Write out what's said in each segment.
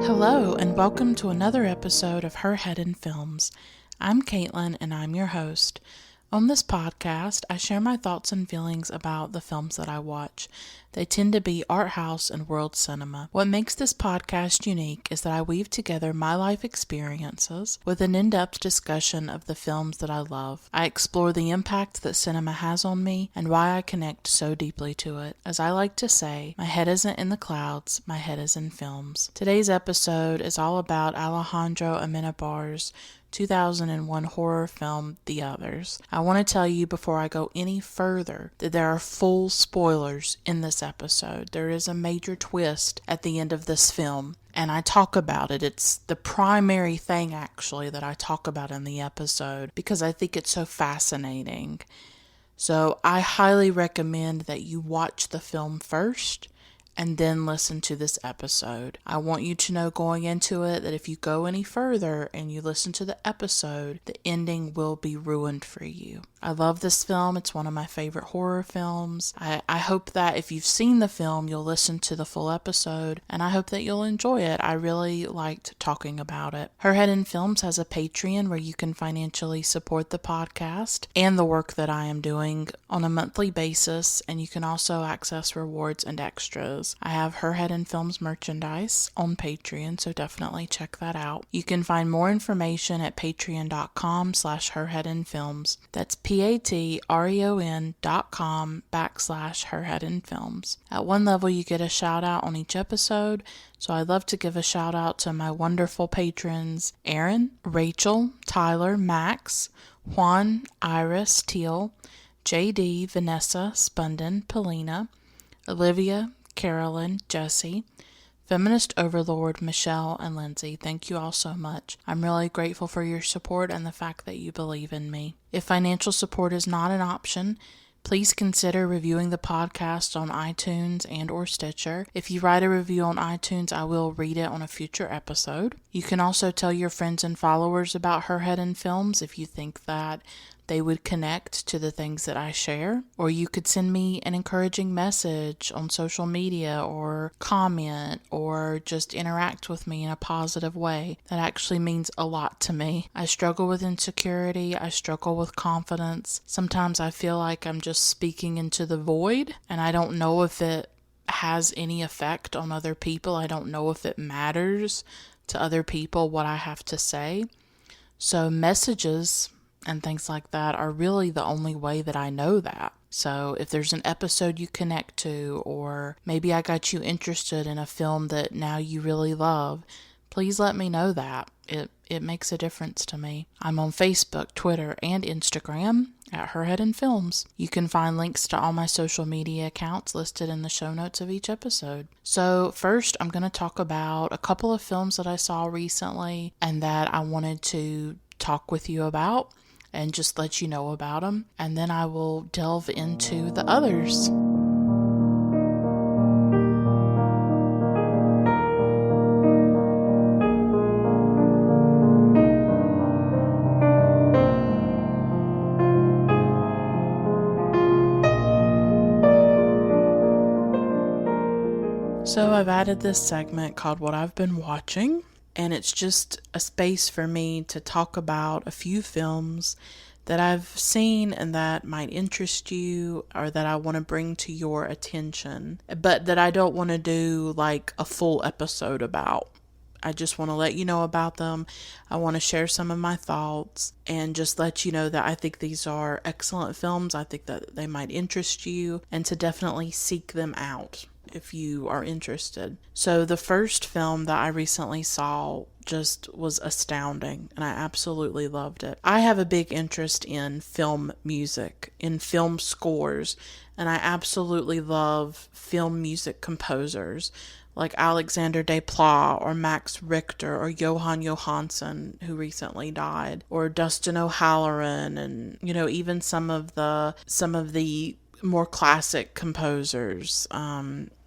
Hello, and welcome to another episode of Her Head in Films. I'm Caitlin, and I'm your host. On this podcast, I share my thoughts and feelings about the films that I watch. They tend to be art house and world cinema. What makes this podcast unique is that I weave together my life experiences with an in-depth discussion of the films that I love. I explore the impact that cinema has on me and why I connect so deeply to it. As I like to say, my head isn't in the clouds, my head is in films. Today's episode is all about Alejandro Amenábar's 2001 horror film, The Others. I want to tell you before I go any further that there are full spoilers in this episode. There is a major twist at the end of this film, and I talk about it. It's the primary thing, actually, that I talk about in the episode because I think it's so fascinating. So I highly recommend that you watch the film first and then listen to this episode. I want you to know going into it that if you go any further and you listen to the episode, the ending will be ruined for you. I love this film. It's one of my favorite horror films. I hope that if you've seen the film, you'll listen to the full episode, and I hope that you'll enjoy it. I really liked talking about it. Her Head in Films has a Patreon where you can financially support the podcast and the work that I am doing on a monthly basis, and you can also access rewards and extras. I have Her Head in Films merchandise on Patreon, so definitely check that out. You can find more information at patreon.com/herheadinfilms. That's patreon.com/herheadinfilms. At one level, you get a shout out on each episode, so I'd love to give a shout out to my wonderful patrons Aaron, Rachel, Tyler, Max, Juan, Iris, Teal, JD, Vanessa, Spunden, Polina, Olivia, Carolyn, Jesse, Feminist Overlord, Michelle, and Lindsay. Thank you all so much. I'm really grateful for your support and the fact that you believe in me. If financial support is not an option, please consider reviewing the podcast on iTunes and or Stitcher. If you write a review on iTunes, I will read it on a future episode. You can also tell your friends and followers about Her Head in Films if you think that they would connect to the things that I share. Or you could send me an encouraging message on social media or comment or just interact with me in a positive way. That actually means a lot to me. I struggle with insecurity. I struggle with confidence. Sometimes I feel like I'm just speaking into the void, and I don't know if it has any effect on other people. I don't know if it matters to other people what I have to say. So messages and things like that are really the only way that I know that. So if there's an episode you connect to, or maybe I got you interested in a film that now you really love, please let me know that. It makes a difference to me. I'm on Facebook, Twitter, and Instagram at Her Head in Films. You can find links to all my social media accounts listed in the show notes of each episode. So first, I'm going to talk about a couple of films that I saw recently and that I wanted to talk with you about and just let you know about them, and then I will delve into the others. So I've added this segment called What I've Been Watching, and it's just a space for me to talk about a few films that I've seen and that might interest you or that I want to bring to your attention, but that I don't want to do like a full episode about. I just want to let you know about them. I want to share some of my thoughts and just let you know that I think these are excellent films. I think that they might interest you, and to definitely seek them out if you are interested. So the first film that I recently saw just was astounding, and I absolutely loved it. I have a big interest in film music, in film scores, and I absolutely love film music composers like Alexander Desplat or Max Richter or Johan Johansson, who recently died, or Dustin O'Halloran, and even some of the more classic composers.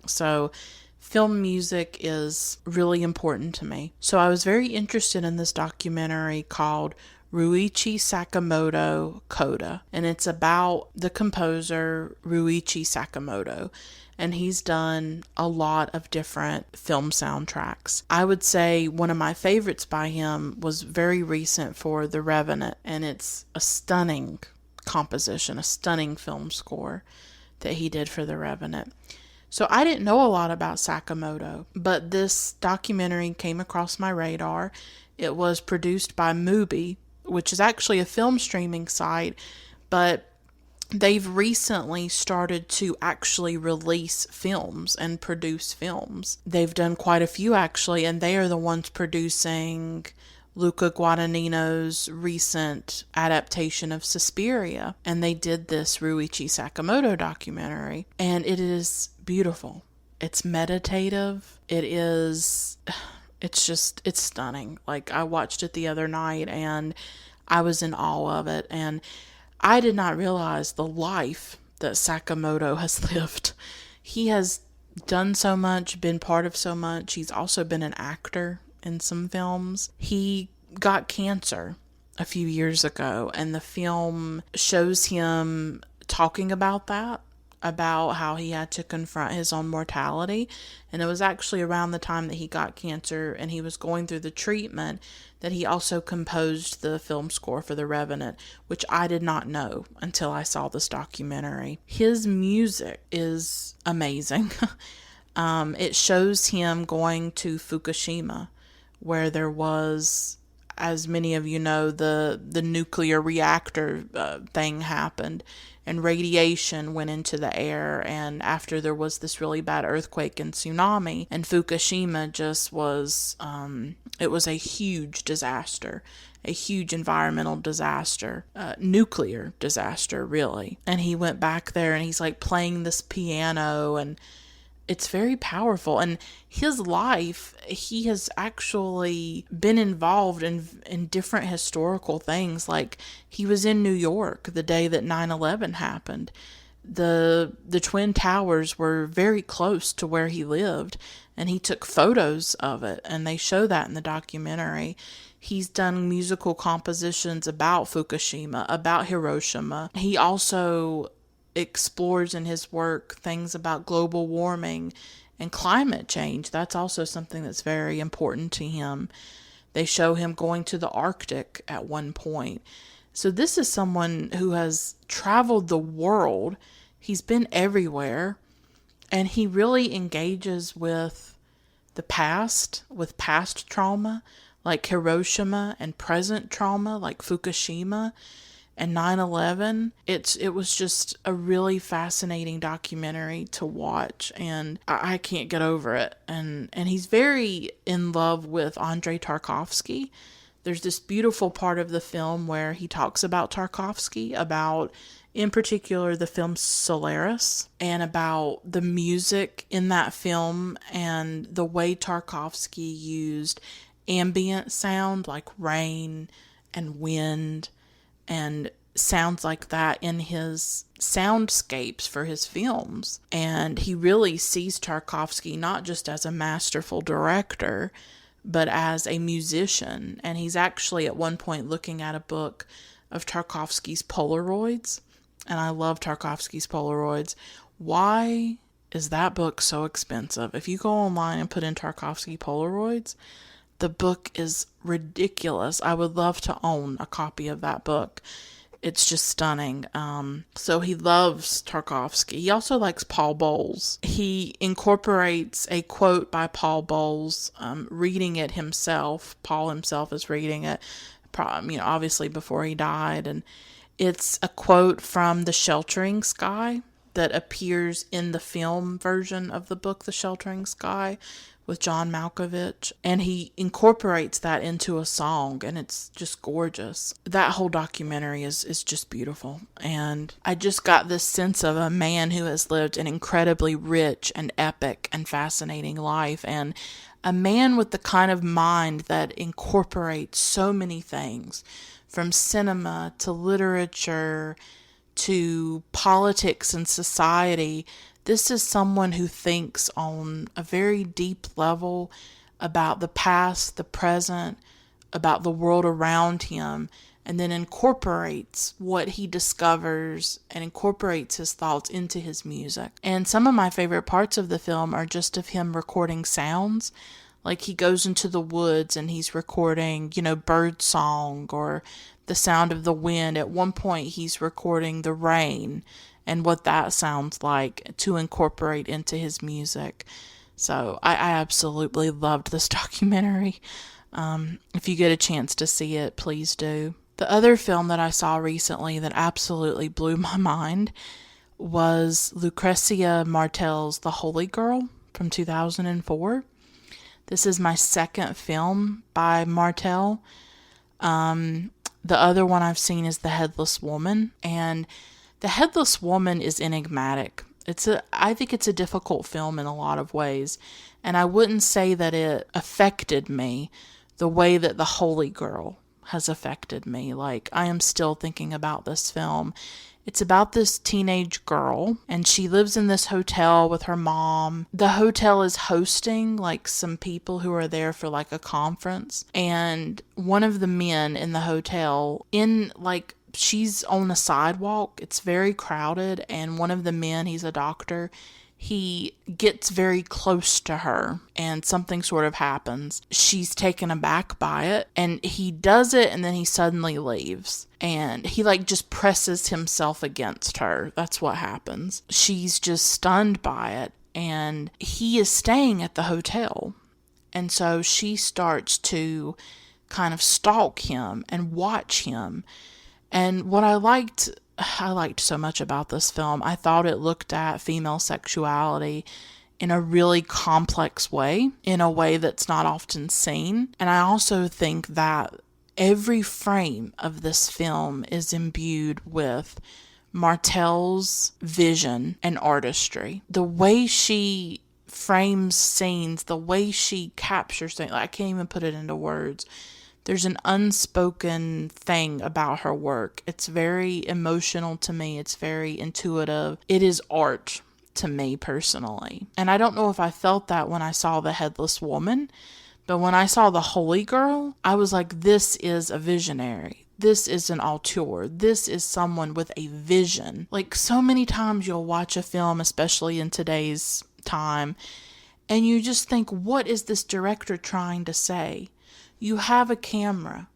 So film music is really important to me. So I was very interested in this documentary called Ryuichi Sakamoto Coda, and it's about the composer Ryuichi Sakamoto. And he's done a lot of different film soundtracks. I would say one of my favorites by him was very recent for The Revenant, and it's a stunning composition, a stunning film score that he did for The Revenant. So I didn't know a lot about Sakamoto, but this documentary came across my radar. It was produced by Mubi, which is actually a film streaming site, but they've recently started to actually release films and produce films. They've done quite a few actually, and they are the ones producing Luca Guadagnino's recent adaptation of Suspiria. And they did this Ryuichi Sakamoto documentary, and it is beautiful. It's meditative. It's stunning. Like, I watched it the other night and I was in awe of it, and I did not realize the life that Sakamoto has lived. He has done so much, been part of so much. He's also been an actor in some films. He got cancer a few years ago, and the film shows him talking about that, about how he had to confront his own mortality. And it was actually around the time that he got cancer and he was going through the treatment that he also composed the film score for The Revenant, which I did not know until I saw this documentary. His music is amazing. It shows him going to Fukushima, where there was, as many of you know, the nuclear reactor thing happened, and radiation went into the air, and after there was this really bad earthquake and tsunami, and Fukushima just was, it was a huge disaster, a huge environmental disaster, nuclear disaster, really. And he went back there and he's like playing this piano, and it's very powerful. And his life, he has actually been involved in different historical things. Like, he was in New York the day that 9/11 happened. The Twin Towers were very close to where he lived, and he took photos of it, and they show that in the documentary. He's done musical compositions about Fukushima, about Hiroshima. He also explores in his work things about global warming and climate change. That's also something that's very important to him. They show him going to the Arctic at one point. So this is someone who has traveled the world. He's been everywhere, and he really engages with the past, with past trauma like Hiroshima, and present trauma like Fukushima and 9/11. It was just a really fascinating documentary to watch, and I can't get over it. And he's very in love with Andrei Tarkovsky. There's this beautiful part of the film where he talks about Tarkovsky, about, in particular, the film Solaris, and about the music in that film and the way Tarkovsky used ambient sound like rain and wind and sounds like that in his soundscapes for his films. And he really sees Tarkovsky not just as a masterful director, but as a musician. And he's actually at one point looking at a book of Tarkovsky's Polaroids. And I love Tarkovsky's Polaroids. Why is that book so expensive? If you go online and put in Tarkovsky Polaroids, the book is ridiculous. I would love to own a copy of that book. It's just stunning. So he loves Tarkovsky. He also likes Paul Bowles. He incorporates a quote by Paul Bowles, reading it himself. Paul himself is reading it, obviously before he died. And it's a quote from The Sheltering Sky that appears in the film version of the book, The Sheltering Sky, with John Malkovich, and he incorporates that into a song, and it's just gorgeous. That whole documentary is just beautiful, and I just got this sense of a man who has lived an incredibly rich and epic and fascinating life, and a man with the kind of mind that incorporates so many things, from cinema to literature to politics and society. This is someone who thinks on a very deep level about the past, the present, about the world around him, and then incorporates what he discovers and incorporates his thoughts into his music. And some of my favorite parts of the film are just of him recording sounds. Like he goes into the woods and he's recording, bird song or the sound of the wind. At one point, he's recording the rain and what that sounds like to incorporate into his music. So I absolutely loved this documentary. If you get a chance to see it, please do. The other film that I saw recently that absolutely blew my mind was Lucrecia Martel's The Holy Girl from 2004. This is my second film by Martel. The other one I've seen is The Headless Woman, and The Headless Woman is enigmatic. I think it's a difficult film in a lot of ways, and I wouldn't say that it affected me the way that The Holy Girl has affected me. Like, I am still thinking about this film. It's about this teenage girl, and she lives in this hotel with her mom. The hotel is hosting, like, some people who are there for, like, a conference. And one of the men in the hotel, she's on the sidewalk. It's very crowded, and one of the men, he's a doctor, he gets very close to her and something sort of happens. She's taken aback by it, and he does it, and then he suddenly leaves. And he just presses himself against her. That's what happens. She's just stunned by it, and he is staying at the hotel. And so she starts to kind of stalk him and watch him. And what I liked so much about this film, I thought it looked at female sexuality in a really complex way, in a way that's not often seen. And I also think that every frame of this film is imbued with Martel's vision and artistry. The way she frames scenes, the way she captures things, I can't even put it into words. There's an unspoken thing about her work. It's very emotional to me. It's very intuitive. It is art to me personally. And I don't know if I felt that when I saw The Headless Woman, but when I saw The Holy Girl, I was like, this is a visionary. This is an auteur. This is someone with a vision. Like, so many times you'll watch a film, especially in today's time, and you just think, what is this director trying to say? You have a camera,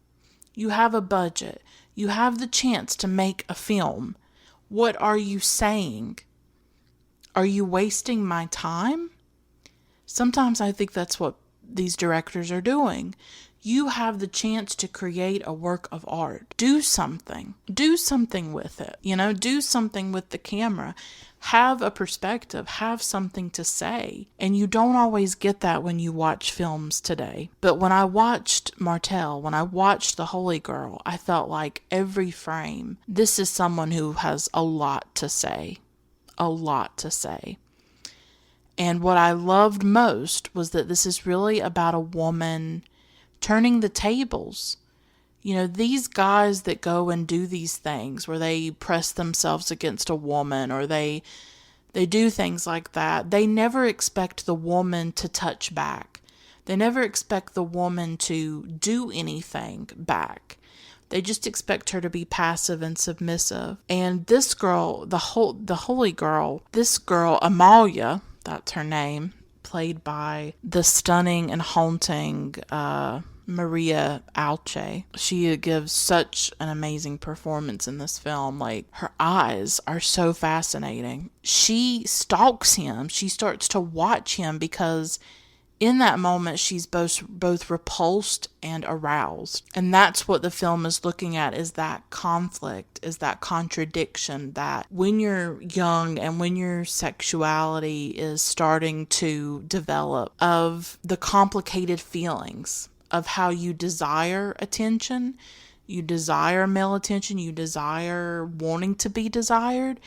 you have a budget, you have the chance to make a film. What are you saying? Are you wasting my time? Sometimes I think that's what these directors are doing. You have the chance to create a work of art. Do something. Do something with it. Do something with the camera. Have a perspective. Have something to say. And you don't always get that when you watch films today. But when I watched Martel, when I watched The Holy Girl, I felt like every frame, this is someone who has a lot to say. A lot to say. And what I loved most was that this is really about a woman turning the tables. These guys that go and do these things where they press themselves against a woman or they do things like that, they never expect the woman to touch back. They never expect the woman to do anything back. They just expect her to be passive and submissive. And this girl, the Holy Girl, this girl, Amalia, that's her name, played by the stunning and haunting Maria Alche. She gives such an amazing performance in this film. Like, her eyes are so fascinating. She stalks him. She starts to watch him because in that moment she's both repulsed and aroused. And that's what the film is looking at, is that conflict, is that contradiction, that when you're young and when your sexuality is starting to develop, of the complicated feelings of how you desire attention, you desire male attention, you desire wanting to be desired,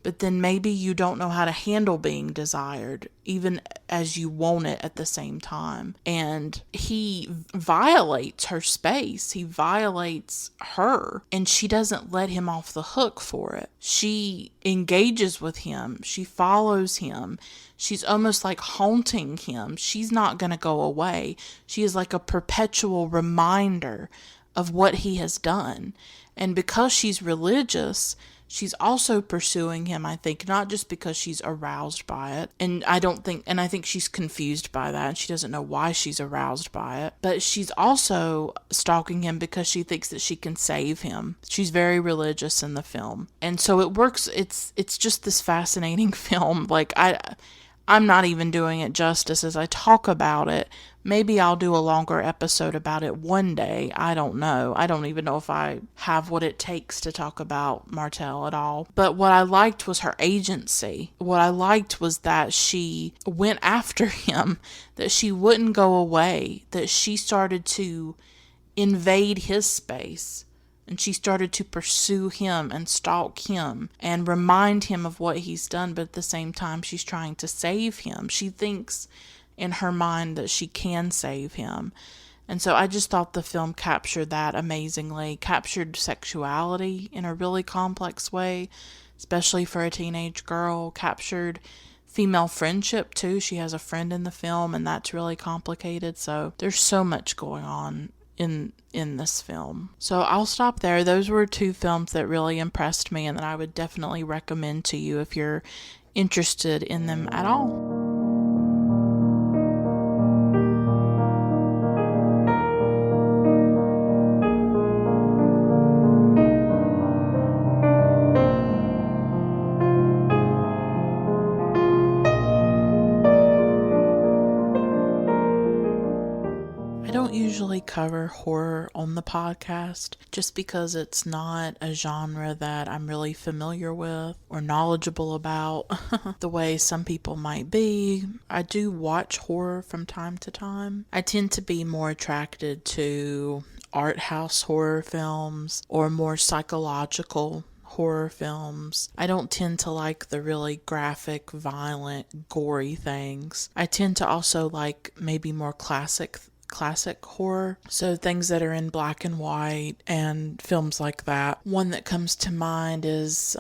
but then maybe you don't know how to handle being desired, even as you want it at the same time. And he violates her space. He violates her, and she doesn't let him off the hook for it. She engages with him. She follows him. She's almost like haunting him. She's not going to go away. She is like a perpetual reminder of what he has done. And because she's religious, she's also pursuing him, I think, not just because she's aroused by it. And I think she's confused by that, and she doesn't know why she's aroused by it. But she's also stalking him because she thinks that she can save him. She's very religious in the film. And so it works. It's just this fascinating film. Like, I'm not even doing it justice as I talk about it. Maybe I'll do a longer episode about it one day. I don't know. I don't even know if I have what it takes to talk about Martell at all. But what I liked was her agency. What I liked was that she went after him, that she wouldn't go away, that she started to invade his space. And she started to pursue him and stalk him and remind him of what he's done, but at the same time, she's trying to save him. She thinks in her mind that she can save him. And so I just thought the film captured that amazingly, captured sexuality in a really complex way, especially for a teenage girl, captured female friendship too. She has a friend in the film, and that's really complicated. So there's so much going on in this film. So I'll stop there. Those were two films that really impressed me and that I would definitely recommend to you if you're interested in them at all. I don't usually cover horror on the podcast just because it's not a genre that I'm really familiar with or knowledgeable about the way some people might be. I do watch horror from time to time. I tend to be more attracted to art house horror films or more psychological horror films. I don't tend to like the really graphic, violent, gory things. I tend to also like maybe more classic horror, so things that are in black and white and films like that. One that comes to mind is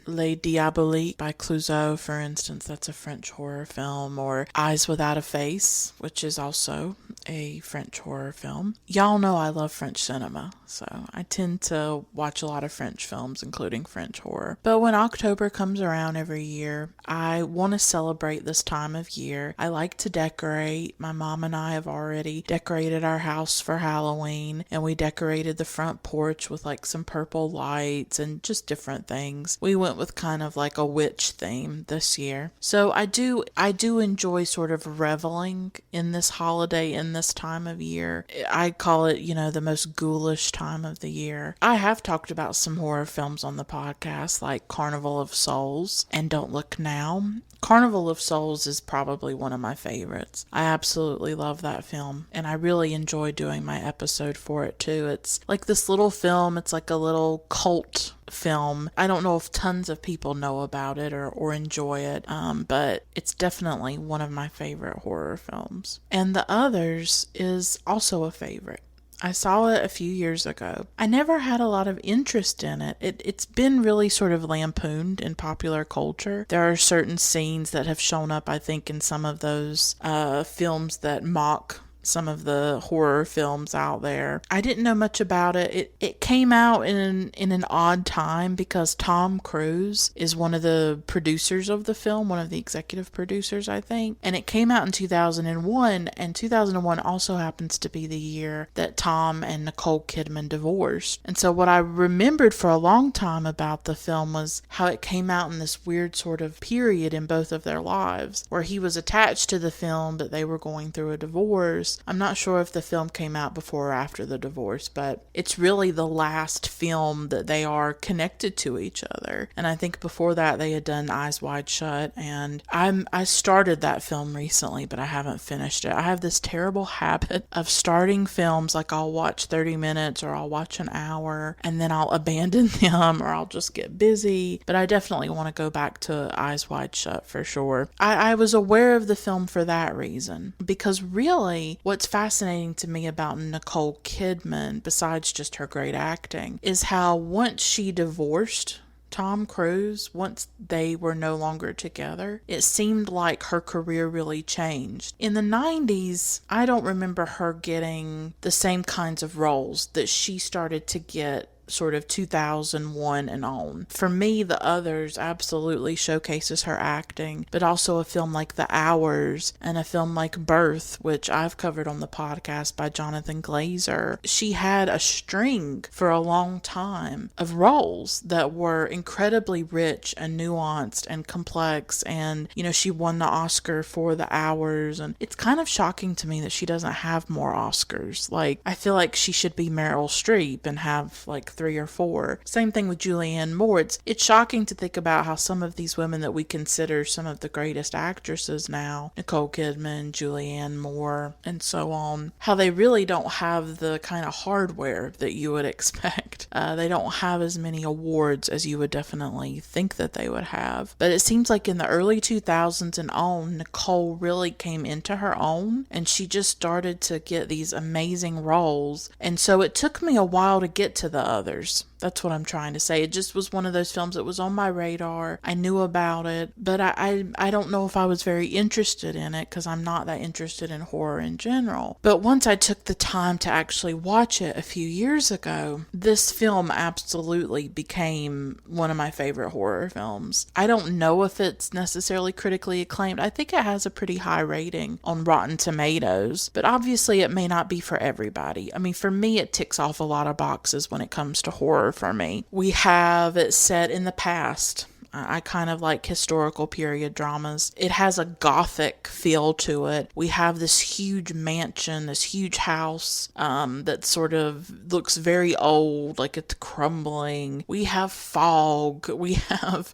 Les Diaboliques by Clouzot, for instance. That's a French horror film, or Eyes Without a Face, which is also a French horror film. Y'all know I love French cinema, so I tend to watch a lot of French films, including French horror. But when October comes around every year, I want to celebrate this time of year. I like to decorate. My mom and I have already decorated our house for Halloween, and we decorated the front porch with like some purple lights and just different things. We went with kind of like a witch theme this year. So I do enjoy sort of reveling in this holiday, in this time of year. I call it, the most ghoulish time of the year. I have talked about some horror films on the podcast, like Carnival of Souls and Don't Look Now. Carnival of Souls is probably one of my favorites. I absolutely love that film, and I really enjoy doing my episode for it too. It's like this little film, it's like a little cult film. I don't know if tons of people know about it or enjoy it, but it's definitely one of my favorite horror films. And The Others is also a favorite. I saw it a few years ago. I never had a lot of interest in it. It's been really sort of lampooned in popular culture. There are certain scenes that have shown up, I think, in some of those films that mock some of the horror films out there. I didn't know much about it. It came out in an odd time because Tom Cruise is one of the producers of the film, one of the executive producers, I think. And it came out in 2001, and 2001 also happens to be the year that Tom and Nicole Kidman divorced. And so what I remembered for a long time about the film was how it came out in this weird sort of period in both of their lives, where he was attached to the film, but they were going through a divorce. I'm not sure if the film came out before or after the divorce, but it's really the last film that they are connected to each other. And I think before that they had done Eyes Wide Shut, and I started that film recently, but I haven't finished it. I have this terrible habit of starting films, like I'll watch 30 minutes or I'll watch an hour and then I'll abandon them or I'll just get busy. But I definitely want to go back to Eyes Wide Shut for sure. I was aware of the film for that reason, because really what's fascinating to me about Nicole Kidman, besides just her great acting, is how once she divorced Tom Cruise, once they were no longer together, it seemed like her career really changed. In the 90s, I don't remember her getting the same kinds of roles that she started to get sort of 2001 and on. For me, The Others absolutely showcases her acting, but also a film like The Hours and a film like Birth, which I've covered on the podcast by Jonathan Glazer. She had a string for a long time of roles that were incredibly rich and nuanced and complex, and she won the Oscar for The Hours, and it's kind of shocking to me that she doesn't have more Oscars. Like, I feel like she should be Meryl Streep and have like 3 or 4. Same thing with Julianne Moore. It's shocking to think about how some of these women that we consider some of the greatest actresses now, Nicole Kidman, Julianne Moore, and so on, how they really don't have the kind of hardware that you would expect. They don't have as many awards as you would definitely think that they would have. But it seems like in the early 2000s and on, Nicole really came into her own, and she just started to get these amazing roles. And so it took me a while to get to The Others. That's what I'm trying to say. It just was one of those films that was on my radar. I knew about it, but I don't know if I was very interested in it because I'm not that interested in horror in general. But once I took the time to actually watch it a few years ago, this film absolutely became one of my favorite horror films. I don't know if it's necessarily critically acclaimed. I think it has a pretty high rating on Rotten Tomatoes, but obviously it may not be for everybody. I mean, for me, it ticks off a lot of boxes when it comes to horror for me. We have it set in the past. I kind of like historical period dramas. It has a gothic feel to it. We have this huge mansion, this huge house that sort of looks very old, like it's crumbling. We have fog. We have,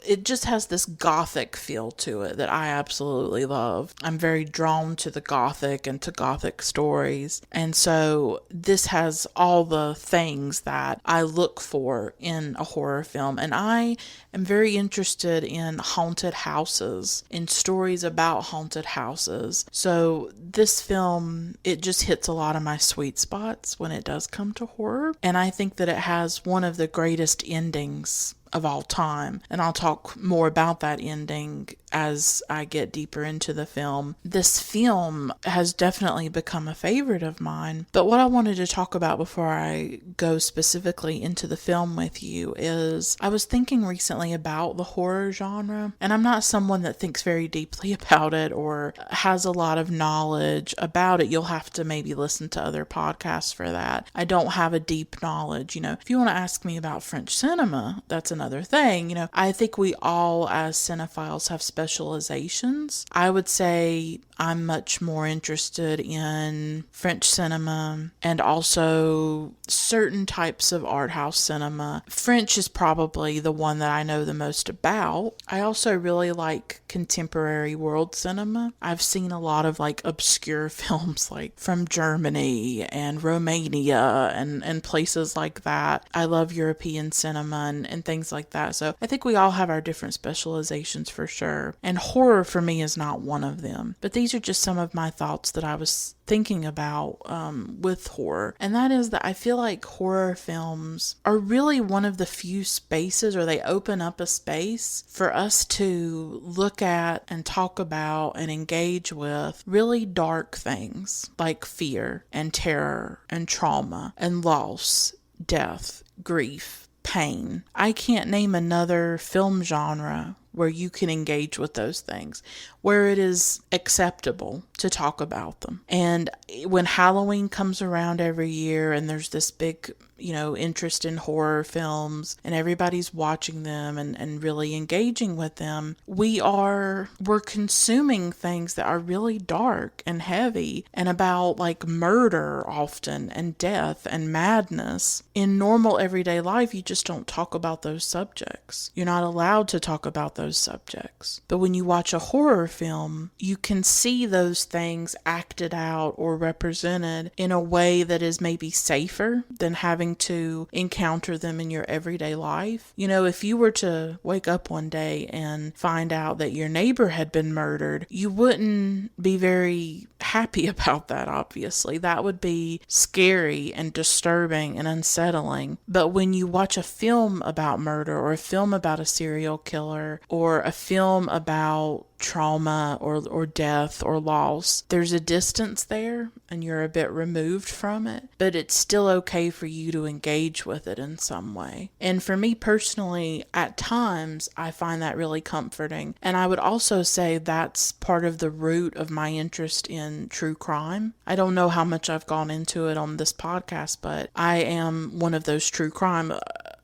it just has this gothic feel to it that I absolutely love. I'm very drawn to the gothic and to gothic stories. And so this has all the things that I look for in a horror film. And I am very interested in haunted houses, in stories about haunted houses. So this film, it just hits a lot of my sweet spots when it does come to horror. And I think that it has one of the greatest endings of all time. And I'll talk more about that ending as I get deeper into the film. This film has definitely become a favorite of mine. But what I wanted to talk about before I go specifically into the film with you is I was thinking recently about the horror genre, and I'm not someone that thinks very deeply about it or has a lot of knowledge about it. You'll have to maybe listen to other podcasts for that. I don't have a deep knowledge. If you want to ask me about French cinema, that's another thing. I think we all as cinephiles have specializations. I would say I'm much more interested in French cinema and also certain types of art house cinema. French is probably the one that I know the most about. I also really like contemporary world cinema. I've seen a lot of like obscure films like from Germany and Romania and places like that. I love European cinema and things like that. So I think we all have our different specializations for sure. And horror for me is not one of them. But these are just some of my thoughts that I was thinking about with horror. And that is that I feel like horror films are really one of the few spaces, or they open up a space for us to look at and talk about and engage with really dark things like fear and terror and trauma and loss, death, grief, pain. I can't name another film genre where you can engage with those things, where it is acceptable to talk about them. And when Halloween comes around every year and there's this big, interest in horror films and everybody's watching them and really engaging with them, we're consuming things that are really dark and heavy and about like murder often and death and madness. In normal everyday life, you just don't talk about those subjects. You're not allowed to talk about those subjects. But when you watch a horror film, you can see those things acted out or represented in a way that is maybe safer than having having to encounter them in your everyday life. You know, if you were to wake up one day and find out that your neighbor had been murdered, you wouldn't be very happy about that, obviously. That would be scary and disturbing and unsettling. But when you watch a film about murder, or a film about a serial killer, or a film about trauma or death or loss, there's a distance there and you're a bit removed from it, but it's still okay for you to engage with it in some way. And for me personally, at times I find that really comforting. And I would also say that's part of the root of my interest in true crime. I don't know how much I've gone into it on this podcast, but I am one of those true crime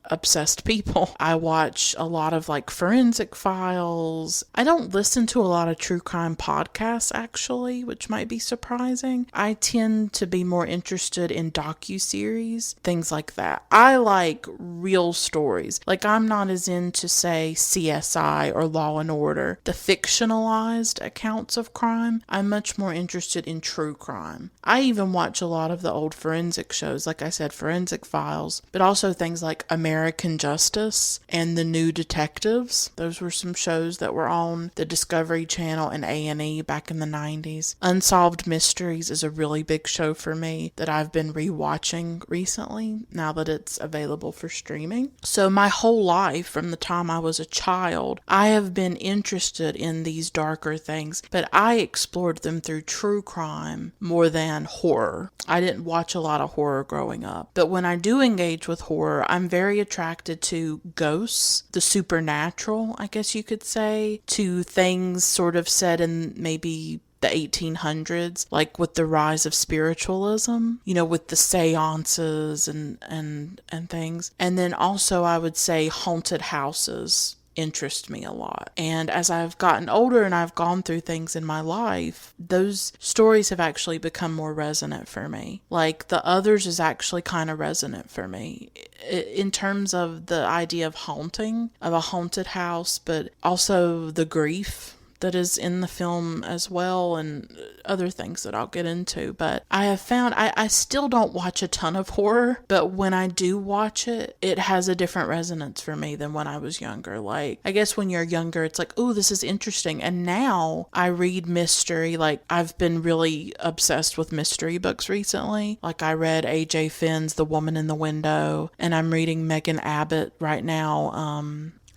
obsessed people. I watch a lot of like forensic files. I don't listen to a lot of true crime podcasts actually, which might be surprising. I tend to be more interested in docuseries, things like that. I like real stories. Like I'm not as into say CSI or Law and Order, the fictionalized accounts of crime. I'm much more interested in true crime. I even watch a lot of the old forensic shows, like I said, Forensic Files, but also things like American Justice and The New Detectives. Those were some shows that were on the Discovery Channel and A&E back in the 90s. Unsolved Mysteries is a really big show for me that I've been rewatching recently now that it's available for streaming. So my whole life, from the time I was a child, I have been interested in these darker things, but I explored them through true crime more than horror. I didn't watch a lot of horror growing up, but when I do engage with horror, I'm very attracted to ghosts, the supernatural, I guess you could say, to things sort of set in maybe the 1800s, like with the rise of spiritualism, you know, with the seances and things. And then also I would say haunted houses interest me a lot. And as I've gotten older and I've gone through things in my life, those stories have actually become more resonant for me. Like The Others is actually kind of resonant for me in terms of the idea of haunting, of a haunted house, but also the grief that is in the film as well, and other things that I'll get into. But I have found I still don't watch a ton of horror, but when I do watch it, it has a different resonance for me than when I was younger. Like, I guess when you're younger, it's like, oh, this is interesting. And now I read mystery. Like, I've been really obsessed with mystery books recently. Like, I read A.J. Finn's The Woman in the Window, and I'm reading Megan Abbott right now,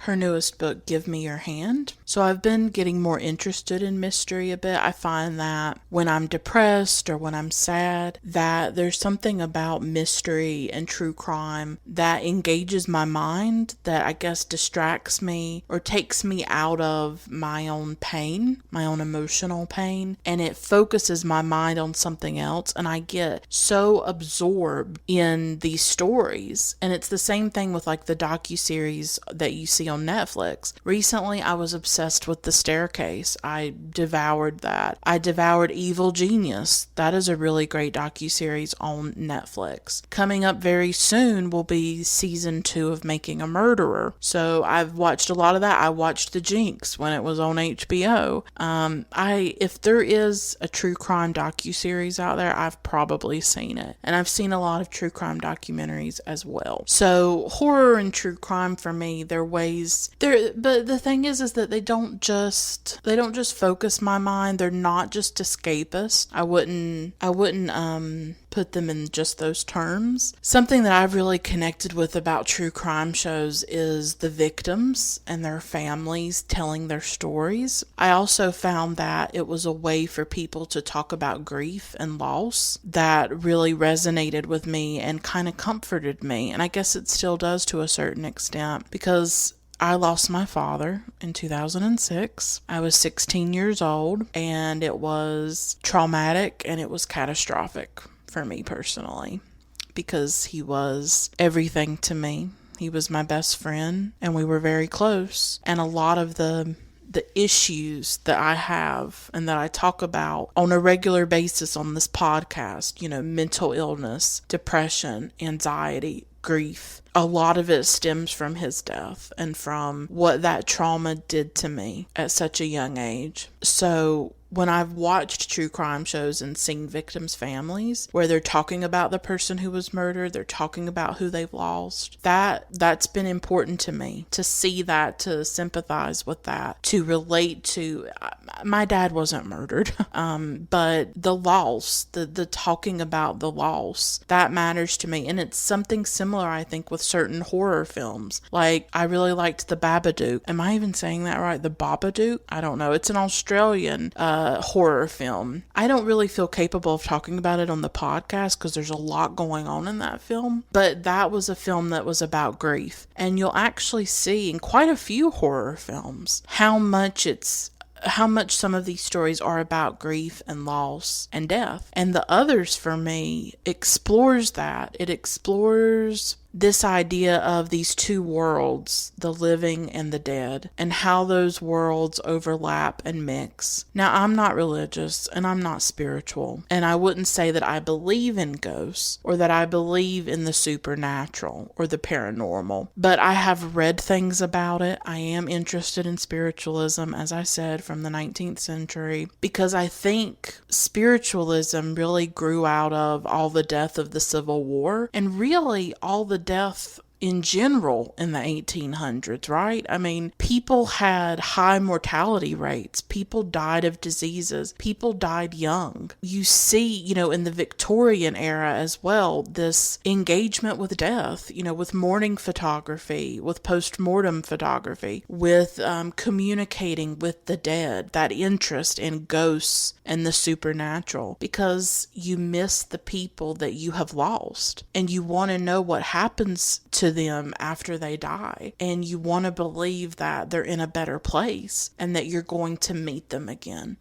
her newest book, Give Me Your Hand. So I've been getting more interested in mystery a bit. I find that when I'm depressed or when I'm sad, that there's something about mystery and true crime that engages my mind, that I guess distracts me or takes me out of my own pain, my own emotional pain, and it focuses my mind on something else, and I get so absorbed in these stories. And it's the same thing with like the docuseries that you see on Netflix. Recently, I was obsessed with The Staircase. I devoured that. I devoured Evil Genius. That is a really great docuseries on Netflix. Coming up very soon will be season 2 of Making a Murderer. So I've watched a lot of that. I watched The Jinx when it was on HBO. If there is a true crime docuseries out there, I've probably seen it. And I've seen a lot of true crime documentaries as well. So horror and true crime for me, they're ways but the thing is that they don't just focus my mind. They're not just escapist. I wouldn't put them in just those terms. Something that I've really connected with about true crime shows is the victims and their families telling their stories. I also found that it was a way for people to talk about grief and loss that really resonated with me and kind of comforted me. And I guess it still does to a certain extent, because I lost my father in 2006. I was 16 years old, and it was traumatic and it was catastrophic for me personally, because he was everything to me. He was my best friend and we were very close. And a lot of the issues that I have and that I talk about on a regular basis on this podcast, you know, mental illness, depression, anxiety, grief, a lot of it stems from his death and from what that trauma did to me at such a young age. So when I've watched true crime shows and seen victims' families where they're talking about the person who was murdered, they're talking about who they've lost, that's been important to me, to see that, to sympathize with that, to relate to. My dad wasn't murdered, but the loss, the talking about the loss, that matters to me. And it's something similar, I think, with certain horror films. Like, I really liked The Babadook. Am I even saying that right? The Babadook? I don't know. It's an Australian horror film. I don't really feel capable of talking about it on the podcast because there's a lot going on in that film, but that was a film that was about grief. And you'll actually see in quite a few horror films how much some of these stories are about grief and loss and death. And The Others, for me, explores that. It explores this idea of these two worlds, the living and the dead, and how those worlds overlap and mix. Now, I'm not religious and I'm not spiritual, and I wouldn't say that I believe in ghosts or that I believe in the supernatural or the paranormal, but I have read things about it. I am interested in spiritualism, as I said, from the 19th century, because I think spiritualism really grew out of all the death of the Civil War and really all the death in general in the 1800s, right? I mean, people had high mortality rates. People died of diseases. People died young. You see, in the Victorian era as well, this engagement with death, with mourning photography, with post-mortem photography, with communicating with the dead, that interest in ghosts and the supernatural, because you miss the people that you have lost and you want to know what happens to them after they die, and you want to believe that they're in a better place and that you're going to meet them again.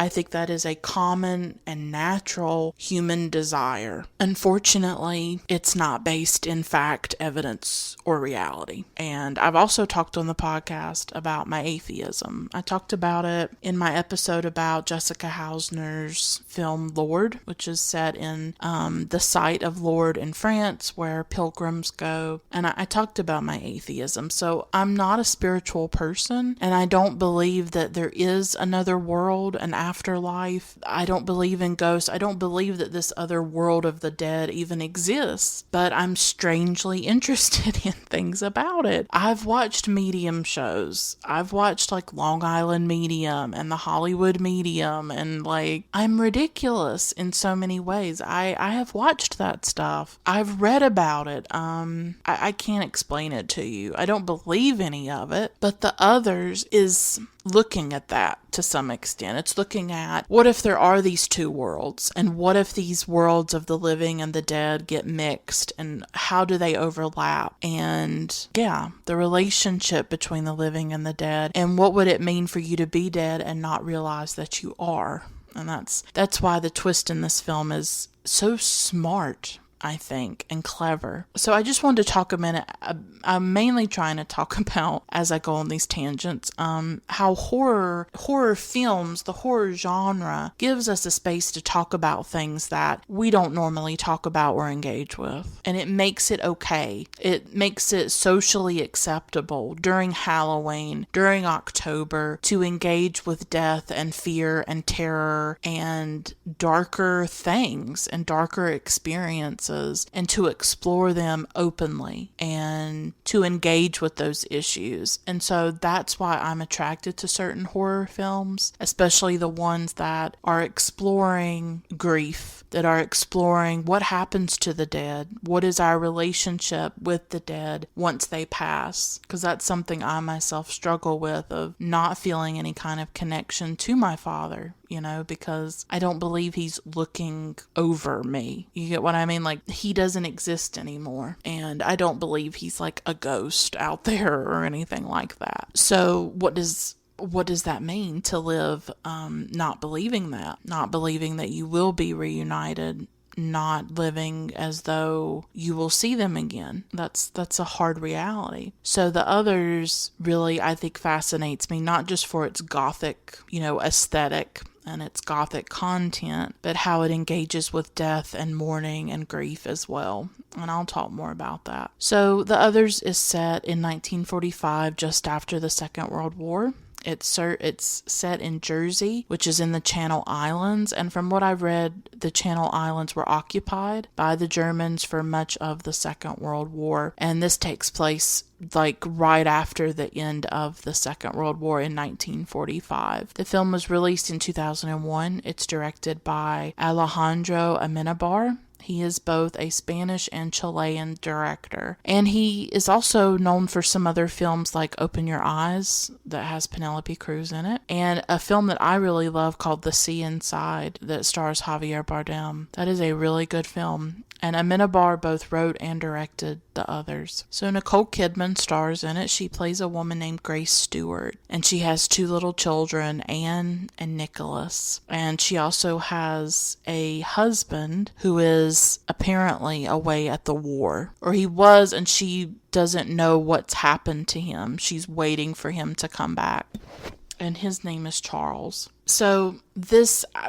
I think that is a common and natural human desire. Unfortunately, it's not based in fact, evidence, or reality. And I've also talked on the podcast about my atheism. I talked about it in my episode about Jessica Hausner's film Lord, which is set in the site of Lourdes in France, where pilgrims go. And I talked about my atheism. So I'm not a spiritual person, and I don't believe that there is another world, an afterlife. I don't believe in ghosts. I don't believe that this other world of the dead even exists, but I'm strangely interested in things about it. I've watched medium shows. I've watched like Long Island Medium and the Hollywood Medium, and I'm ridiculous in so many ways. I have watched that stuff. I've read about it. I can't explain it to you. I don't believe any of it, but The Others is looking at that to some extent. It's looking at, what if there are these two worlds, and what if these worlds of the living and the dead get mixed, and how do they overlap, and the relationship between the living and the dead, and what would it mean for you to be dead and not realize that you are. And that's why the twist in this film is so smart, I think, and clever. So I just wanted to talk a minute. I'm mainly trying to talk about, as I go on these tangents, how horror films, the horror genre, gives us a space to talk about things that we don't normally talk about or engage with. And it makes it okay. It makes it socially acceptable during Halloween, during October, to engage with death and fear and terror and darker things and darker experiences, and to explore them openly and to engage with those issues. And so that's why I'm attracted to certain horror films, especially the ones that are exploring grief, that are exploring what happens to the dead, what is our relationship with the dead once they pass, because that's something I myself struggle with, of not feeling any kind of connection to my father, because I don't believe he's looking over me. You get what I mean? He doesn't exist anymore, and I don't believe he's like a ghost out there or anything like that. So what does that mean to live not believing that you will be reunited, not living as though you will see them again? That's a hard reality. So The Others really, I think, fascinates me, not just for its gothic, aesthetic and its gothic content, but how it engages with death and mourning and grief as well. And I'll talk more about that. So The Others is set in 1945, just after the Second World War. It's set in Jersey, which is in the Channel Islands, and from what I've read, the Channel Islands were occupied by the Germans for much of the Second World War, and this takes place like right after the end of the Second World War in 1945. The film was released in 2001. It's directed by Alejandro Amenábar. He is both a Spanish and Chilean director. And he is also known for some other films like Open Your Eyes, that has Penelope Cruz in it, and a film that I really love called The Sea Inside that stars Javier Bardem. That is a really good film. And Amenábar both wrote and directed The Others. So Nicole Kidman stars in it. She plays a woman named Grace Stewart, and she has two little children, Anne and Nicholas. And she also has a husband who is apparently away at the war, or he was, and she doesn't know what's happened to him. She's waiting for him to come back. And his name is Charles. So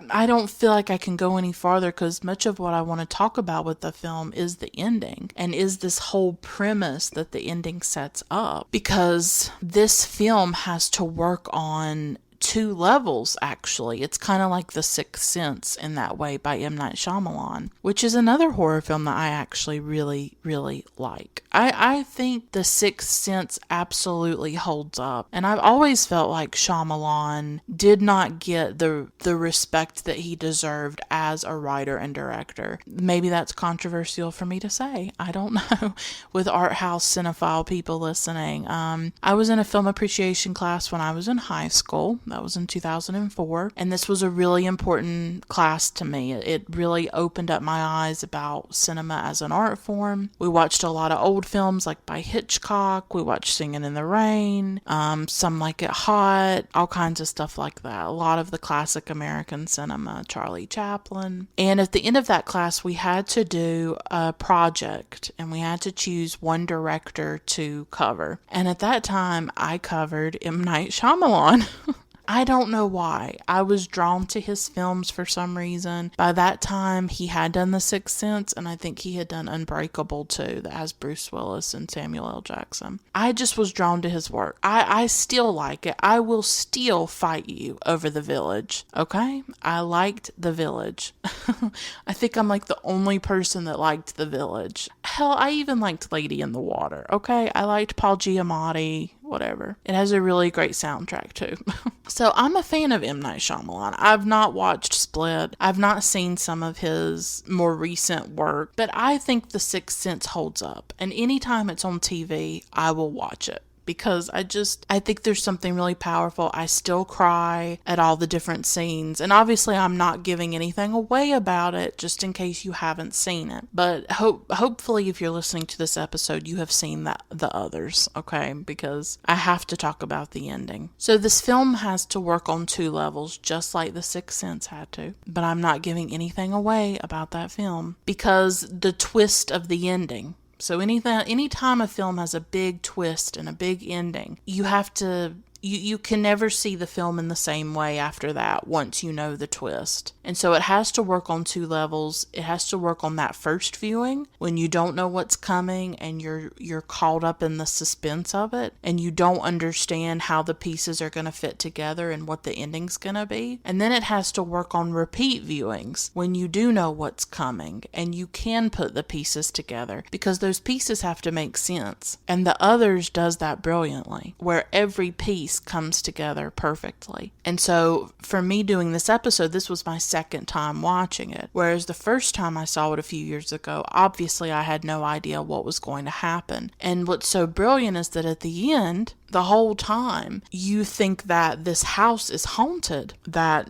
I don't feel like I can go any farther, because much of what I want to talk about with the film is the ending, and is this whole premise that the ending sets up, because this film has to work on two levels, actually. It's kind of like The Sixth Sense in that way by M. Night Shyamalan, which is another horror film that I actually really, really like. I think The Sixth Sense absolutely holds up, and I've always felt like Shyamalan did not get the respect that he deserved as a writer and director. Maybe that's controversial for me to say. I don't know. With art house cinephile people listening, I was in a film appreciation class when I was in high school. That was in 2004, and this was a really important class to me. It really opened up my eyes about cinema as an art form. We watched a lot of old films like by Hitchcock. We watched Singing in the Rain, Some Like It Hot, all kinds of stuff like that. A lot of the classic American cinema, Charlie Chaplin. And at the end of that class, we had to do a project, and we had to choose one director to cover. And at that time, I covered M. Night Shyamalan. I don't know why. I was drawn to his films for some reason. By that time, he had done The Sixth Sense, and I think he had done Unbreakable too, that has Bruce Willis and Samuel L. Jackson. I just was drawn to his work. I still like it. I will still fight you over The Village, okay? I liked The Village. I think I'm like the only person that liked The Village. Hell, I even liked Lady in the Water, okay? I liked Paul Giamatti. Whatever. It has a really great soundtrack too. So I'm a fan of M. Night Shyamalan. I've not watched Split. I've not seen some of his more recent work, but I think The Sixth Sense holds up. And anytime it's on TV, I will watch it. Because I think there's something really powerful. I still cry at all the different scenes. And obviously I'm not giving anything away about it, just in case you haven't seen it. But hopefully if you're listening to this episode, you have seen The Others, okay? Because I have to talk about the ending. So this film has to work on two levels, just like The Sixth Sense had to. But I'm not giving anything away about that film, because the twist of the ending. So anytime a film has a big twist and a big ending, you have to you can never see the film in the same way after that once you know the twist. And so it has to work on two levels. It has to work on that first viewing when you don't know what's coming and you're caught up in the suspense of it and you don't understand how the pieces are going to fit together and what the ending's going to be. And then it has to work on repeat viewings when you do know what's coming and you can put the pieces together, because those pieces have to make sense. And The Others does that brilliantly, where every piece comes together perfectly. And so for me doing this episode, this was my second time watching it. Whereas the first time I saw it a few years ago, obviously I had no idea what was going to happen. And what's so brilliant is that at the end, the whole time, you think that this house is haunted, that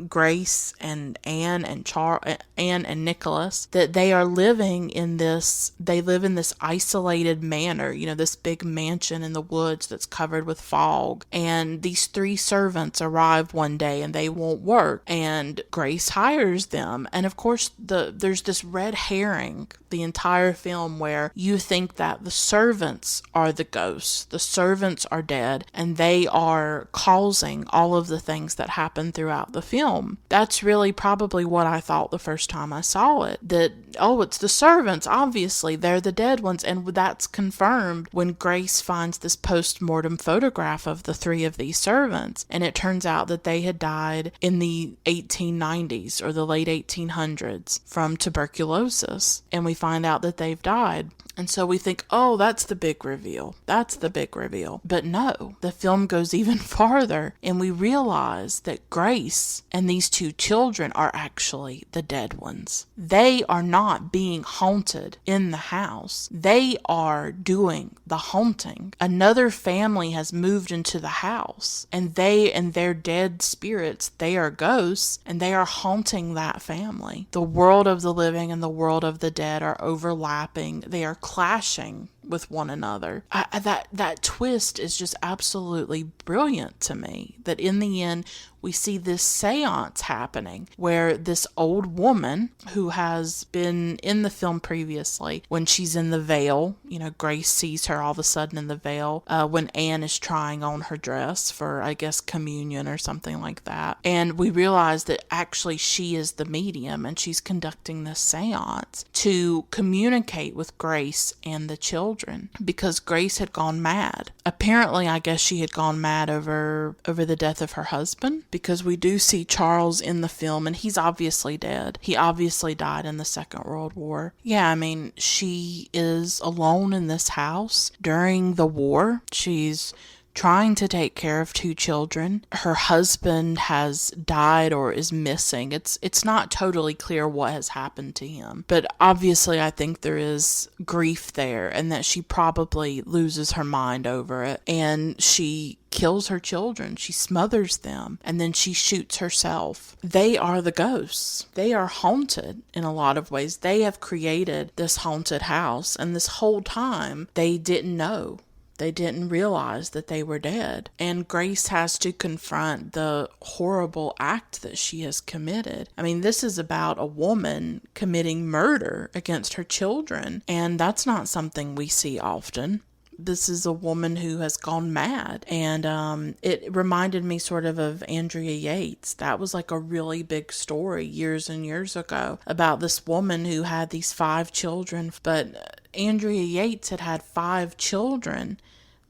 Grace and Anne and Nicholas, that they are living in this, they live in this isolated manor, you know, this big mansion in the woods that's covered with fog. And these three servants arrive one day and they won't work. And Grace hires them. And of course, there's this red herring the entire film where you think that the servants are the ghosts. The servants are dead and they are causing all of the things that happen throughout the film. That's really probably what I thought the first time I saw it. That, oh, it's the servants, obviously, they're the dead ones. And that's confirmed when Grace finds this post-mortem photograph of the three of these servants. And it turns out that they had died in the 1890s or the late 1800s from tuberculosis. And we find out that they've died. And so we think, oh, that's the big reveal. That's the big reveal. But no, the film goes even farther, and we realize that Grace and these two children are actually the dead ones. They are not being haunted in the house. They are doing the haunting. Another family has moved into the house, and they and their dead spirits, they are ghosts, and they are haunting that family. The world of the living and the world of the dead are overlapping. They are clashing with one another. That twist is just absolutely brilliant to me, that in the end we see this seance happening where this old woman who has been in the film previously, when she's in the veil, Grace sees her all of a sudden in the veil when Anne is trying on her dress for, I guess, communion or something like that. And we realize that actually she is the medium, and she's conducting this seance to communicate with Grace and the children, because Grace had gone mad. Apparently, I guess she had gone mad over the death of her husband, because we do see Charles in the film, and he's obviously dead. He obviously died in the Second World War. Yeah, I mean, she is alone in this house during the war. She's trying to take care of two children. Her husband has died or is missing. It's not totally clear what has happened to him, but obviously I think there is grief there, and that she probably loses her mind over it, and she kills her children. She smothers them, and then she shoots herself. They are the ghosts. They are haunted in a lot of ways. They have created this haunted house, and this whole time they didn't know. They didn't realize that they were dead. And Grace has to confront the horrible act that she has committed. I mean, this is about a woman committing murder against her children, and that's not something we see often. This is a woman who has gone mad, and it reminded me sort of Andrea Yates. That was like a really big story years and years ago about this woman who had these 5 children, but Andrea Yates had 5 children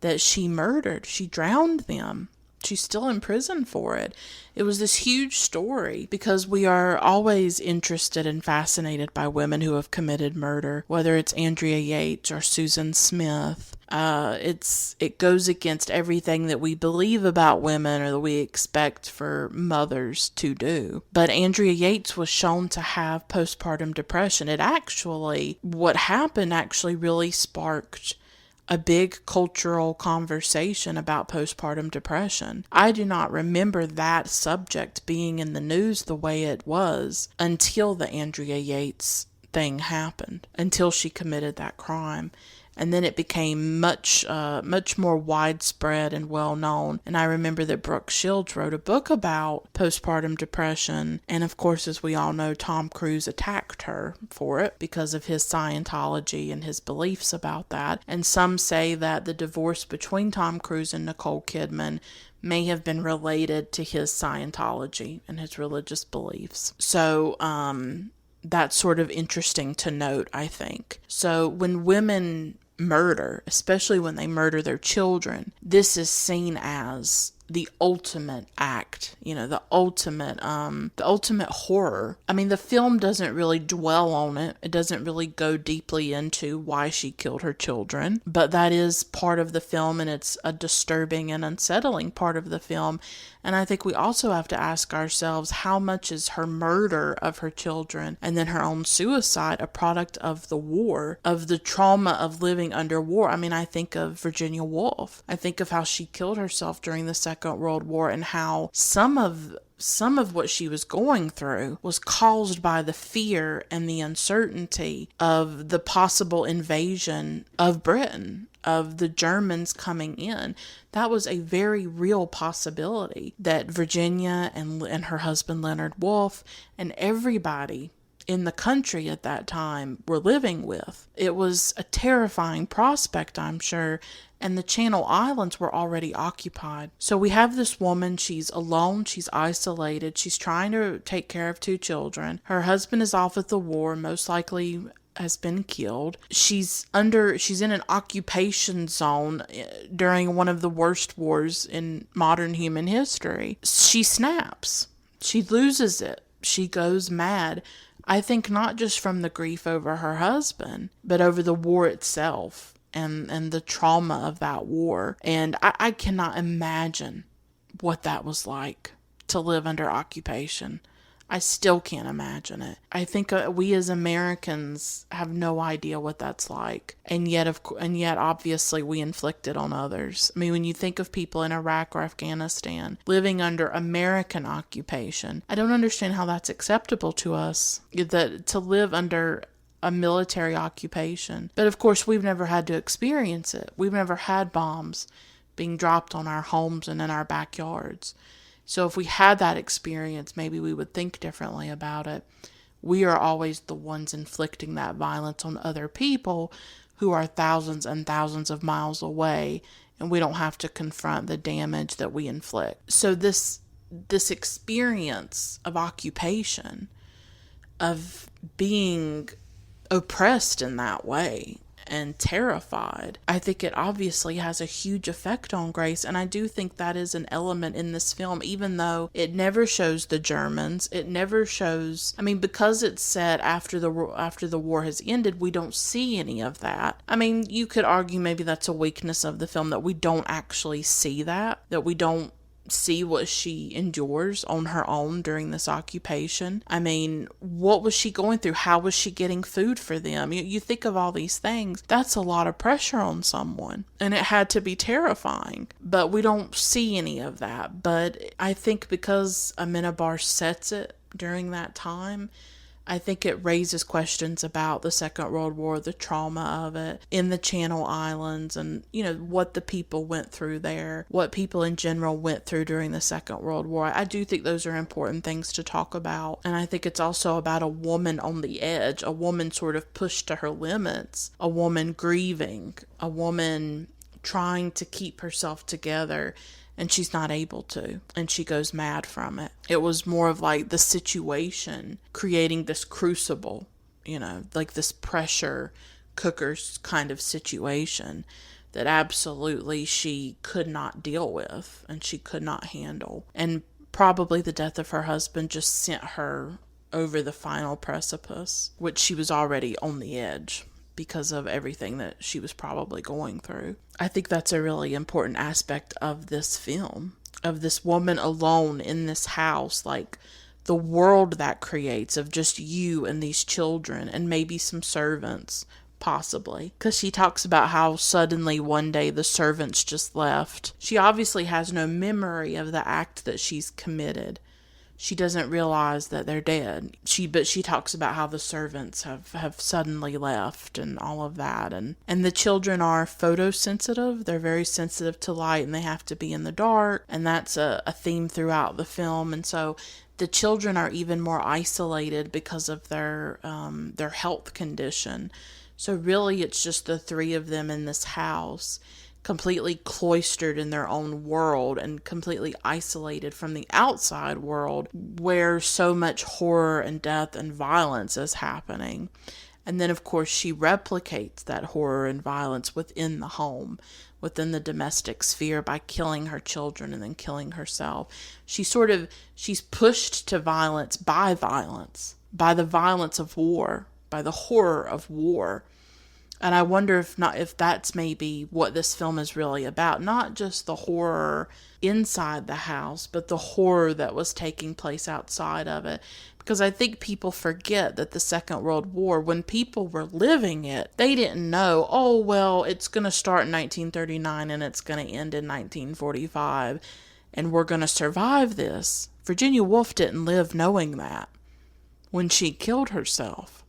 that she murdered. She drowned them. She's still in prison for it. It was this huge story, because we are always interested and fascinated by women who have committed murder, whether it's Andrea Yates or Susan Smith. It goes against everything that we believe about women or that we expect for mothers to do. But Andrea Yates was shown to have postpartum depression. What happened actually really sparked a big cultural conversation about postpartum depression. I do not remember that subject being in the news the way it was until the Andrea Yates thing happened, until she committed that crime. And then it became much more widespread and well known. And I remember that Brooke Shields wrote a book about postpartum depression. And of course, as we all know, Tom Cruise attacked her for it because of his Scientology and his beliefs about that. And some say that the divorce between Tom Cruise and Nicole Kidman may have been related to his Scientology and his religious beliefs. So, that's sort of interesting to note, I think. So when women murder, especially when they murder their children, this is seen as the ultimate act, the ultimate horror. I mean, the film doesn't really dwell on it. It doesn't really go deeply into why she killed her children, but that is part of the film, and it's a disturbing and unsettling part of the film. And I think we also have to ask ourselves, how much is her murder of her children and then her own suicide a product of the war, of the trauma of living under war? I mean, I think of Virginia Woolf. I think of how she killed herself during the Second World War, and how some of what she was going through was caused by the fear and the uncertainty of the possible invasion of Britain, of the Germans coming in. That was a very real possibility that Virginia and her husband Leonard Woolf and everybody in the country at that time were living with. It was a terrifying prospect, I'm sure, and the Channel Islands were already occupied. So we have this woman, she's alone, she's isolated, she's trying to take care of 2 children. Her husband is off at the war, most likely has been killed. She's in an occupation zone during one of the worst wars in modern human history. She snaps. She loses it. She goes mad. I think not just from the grief over her husband, but over the war itself and the trauma of that war. And I cannot imagine what that was like to live under occupation. I still can't imagine it. I think we as Americans have no idea what that's like, and yet obviously we inflict it on others. I mean, when you think of people in Iraq or Afghanistan living under American occupation, I don't understand how that's acceptable to us, that to live under a military occupation. But of course, we've never had to experience it. We've never had bombs being dropped on our homes and in our backyards. So if we had that experience, maybe we would think differently about it. We are always the ones inflicting that violence on other people who are thousands and thousands of miles away, and we don't have to confront the damage that we inflict. So this experience of occupation, of being oppressed in that way and terrified, I think it obviously has a huge effect on Grace, and I do think that is an element in this film, even though it never shows the Germans. It never shows, I mean, because it's set after the war has ended, we don't see any of that. I mean, you could argue maybe that's a weakness of the film, that we don't actually see that we don't see what she endures on her own during this occupation. I mean, what was she going through? How was she getting food for them? You think of all these things. That's a lot of pressure on someone, and it had to be terrifying. But we don't see any of that. But I think because Amenábar sets it during that time, I think it raises questions about the Second World War, the trauma of it in the Channel Islands, and, what the people went through there, what people in general went through during the Second World War. I do think those are important things to talk about. And I think it's also about a woman on the edge, a woman sort of pushed to her limits, a woman grieving, a woman trying to keep herself together, and she's not able to, and she goes mad from it. It was more of like the situation creating this crucible, like this pressure cookers kind of situation that absolutely she could not deal with and she could not handle. And probably the death of her husband just sent her over the final precipice, which she was already on the edge because of everything that she was probably going through. I think that's a really important aspect of this film, of this woman alone in this house, like the world that creates of just you and these children and maybe some servants, possibly. Because she talks about how suddenly one day the servants just left. She obviously has no memory of the act that she's committed. She doesn't realize that they're dead. But she talks about how the servants have suddenly left and all of that. And the children are photosensitive. They're very sensitive to light, and they have to be in the dark. And that's a theme throughout the film. And so the children are even more isolated because of their health condition. So really it's just the 3 of them in this house, completely cloistered in their own world and completely isolated from the outside world where so much horror and death and violence is happening. And then, of course, she replicates that horror and violence within the home, within the domestic sphere, by killing her children and then killing herself. She's pushed to violence, by the violence of war, by the horror of war. And I wonder if that's maybe what this film is really about. Not just the horror inside the house, but the horror that was taking place outside of it. Because I think people forget that the Second World War, when people were living it, they didn't know, oh, well, it's going to start in 1939 and it's going to end in 1945, and we're going to survive this. Virginia Woolf didn't live knowing that when she killed herself.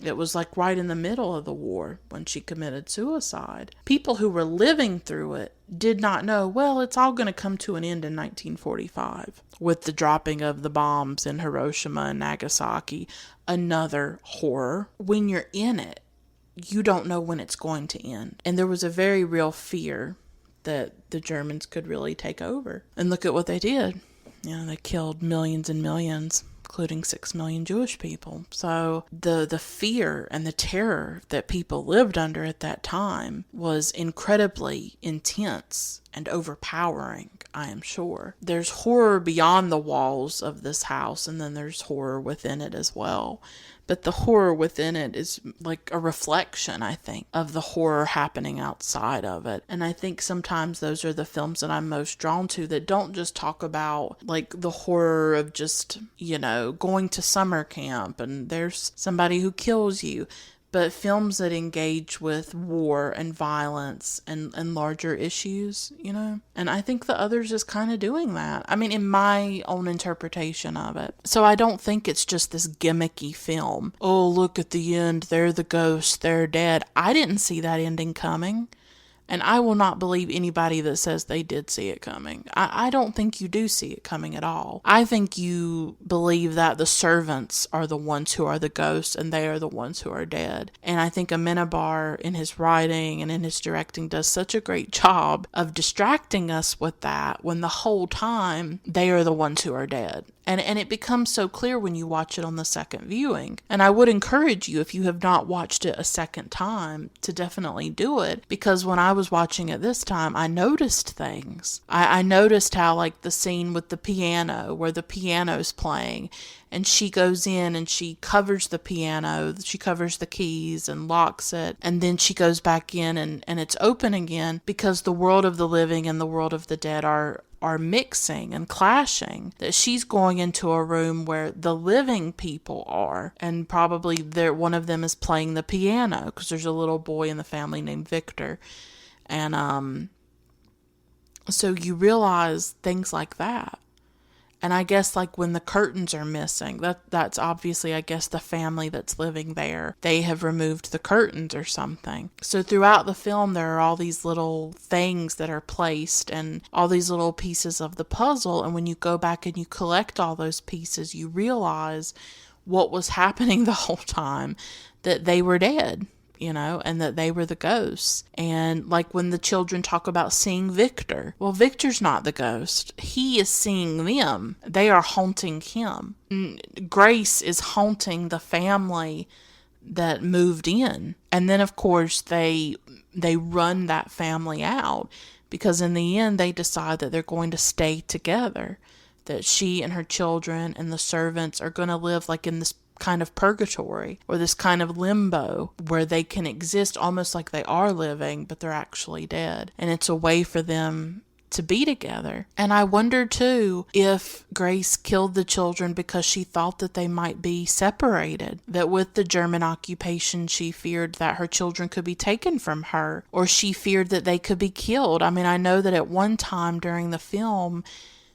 It was like right in the middle of the war when she committed suicide. People who were living through it did not know, well, it's all going to come to an end in 1945 with the dropping of the bombs in Hiroshima and Nagasaki. Another horror. When you're in it, you don't know when it's going to end. And there was a very real fear that the Germans could really take over. And look at what they did. They killed millions and millions, including 6 million Jewish people. So the fear and the terror that people lived under at that time was incredibly intense and overpowering, I am sure. There's horror beyond the walls of this house, and then there's horror within it as well. But the horror within it is like a reflection, I think, of the horror happening outside of it. And I think sometimes those are the films that I'm most drawn to, that don't just talk about like the horror of just, going to summer camp and there's somebody who kills you, but films that engage with war and violence and larger issues, And I think The Others is kind of doing that. I mean, in my own interpretation of it. So I don't think it's just this gimmicky film. Oh, look at the end. They're the ghosts. They're dead. I didn't see that ending coming. And I will not believe anybody that says they did see it coming. I don't think you do see it coming at all. I think you believe that the servants are the ones who are the ghosts and they are the ones who are dead. And I think Amenábar, in his writing and in his directing, does such a great job of distracting us with that when the whole time they are the ones who are dead. And it becomes so clear when you watch it on the second viewing. And I would encourage you, if you have not watched it a second time, to definitely do it. Because when I was watching it this time, I noticed things. I noticed how, like, the scene with the piano, where the piano's playing, and she goes in and she covers the piano, she covers the keys and locks it, and then she goes back in and it's open again, because the world of the living and the world of the dead are mixing and clashing. That she's going into a room where the living people are, and probably one of them is playing the piano, because there's a little boy in the family named Victor. And so you realize things like that. And I guess, like, when the curtains are missing, that's obviously, I guess, the family that's living there. They have removed the curtains or something. So throughout the film, there are all these little things that are placed and all these little pieces of the puzzle. And when you go back and you collect all those pieces, you realize what was happening the whole time, that they were dead. And that they were the ghosts. And like when the children talk about seeing Victor, well, Victor's not the ghost. He is seeing them. They are haunting him. Grace is haunting the family that moved in. And then, of course, they run that family out, because in the end, they decide that they're going to stay together. That she and her children and the servants are going to live like in this kind of purgatory, or this kind of limbo, where they can exist almost like they are living, but they're actually dead. And it's a way for them to be together. And I wonder too if Grace killed the children because she thought that they might be separated, that with the German occupation she feared that her children could be taken from her, or she feared that they could be killed. I mean, I know that at one time during the film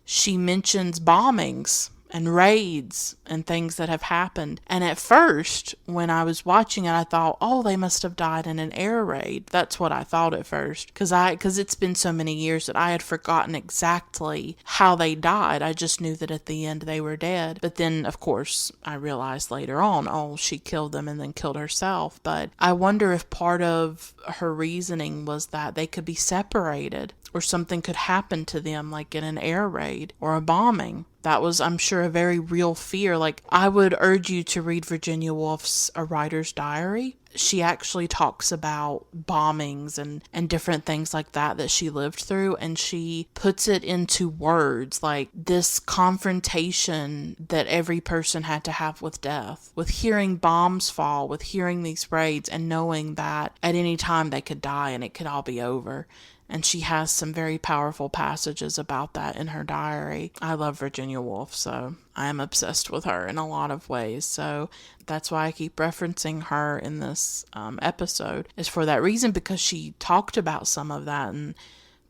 she mentions bombings and raids and things that have happened. And at first, when I was watching it, I thought, oh, they must have died in an air raid. That's what I thought at first. Because it's been so many years that I had forgotten exactly how they died. I just knew that at the end they were dead. But then, of course, I realized later on, oh, she killed them and then killed herself. But I wonder if part of her reasoning was that they could be separated, or something could happen to them, like in an air raid or a bombing. That was, I'm sure, a very real fear. Like, I would urge you to read Virginia Woolf's A Writer's Diary. She actually talks about bombings and different things like that she lived through, and she puts it into words, like this confrontation that every person had to have with death, with hearing bombs fall, with hearing these raids, and knowing that at any time they could die and it could all be over. And she has some very powerful passages about that in her diary. I love Virginia Woolf, so I am obsessed with her in a lot of ways. So that's why I keep referencing her in this episode, is for that reason, because she talked about some of that and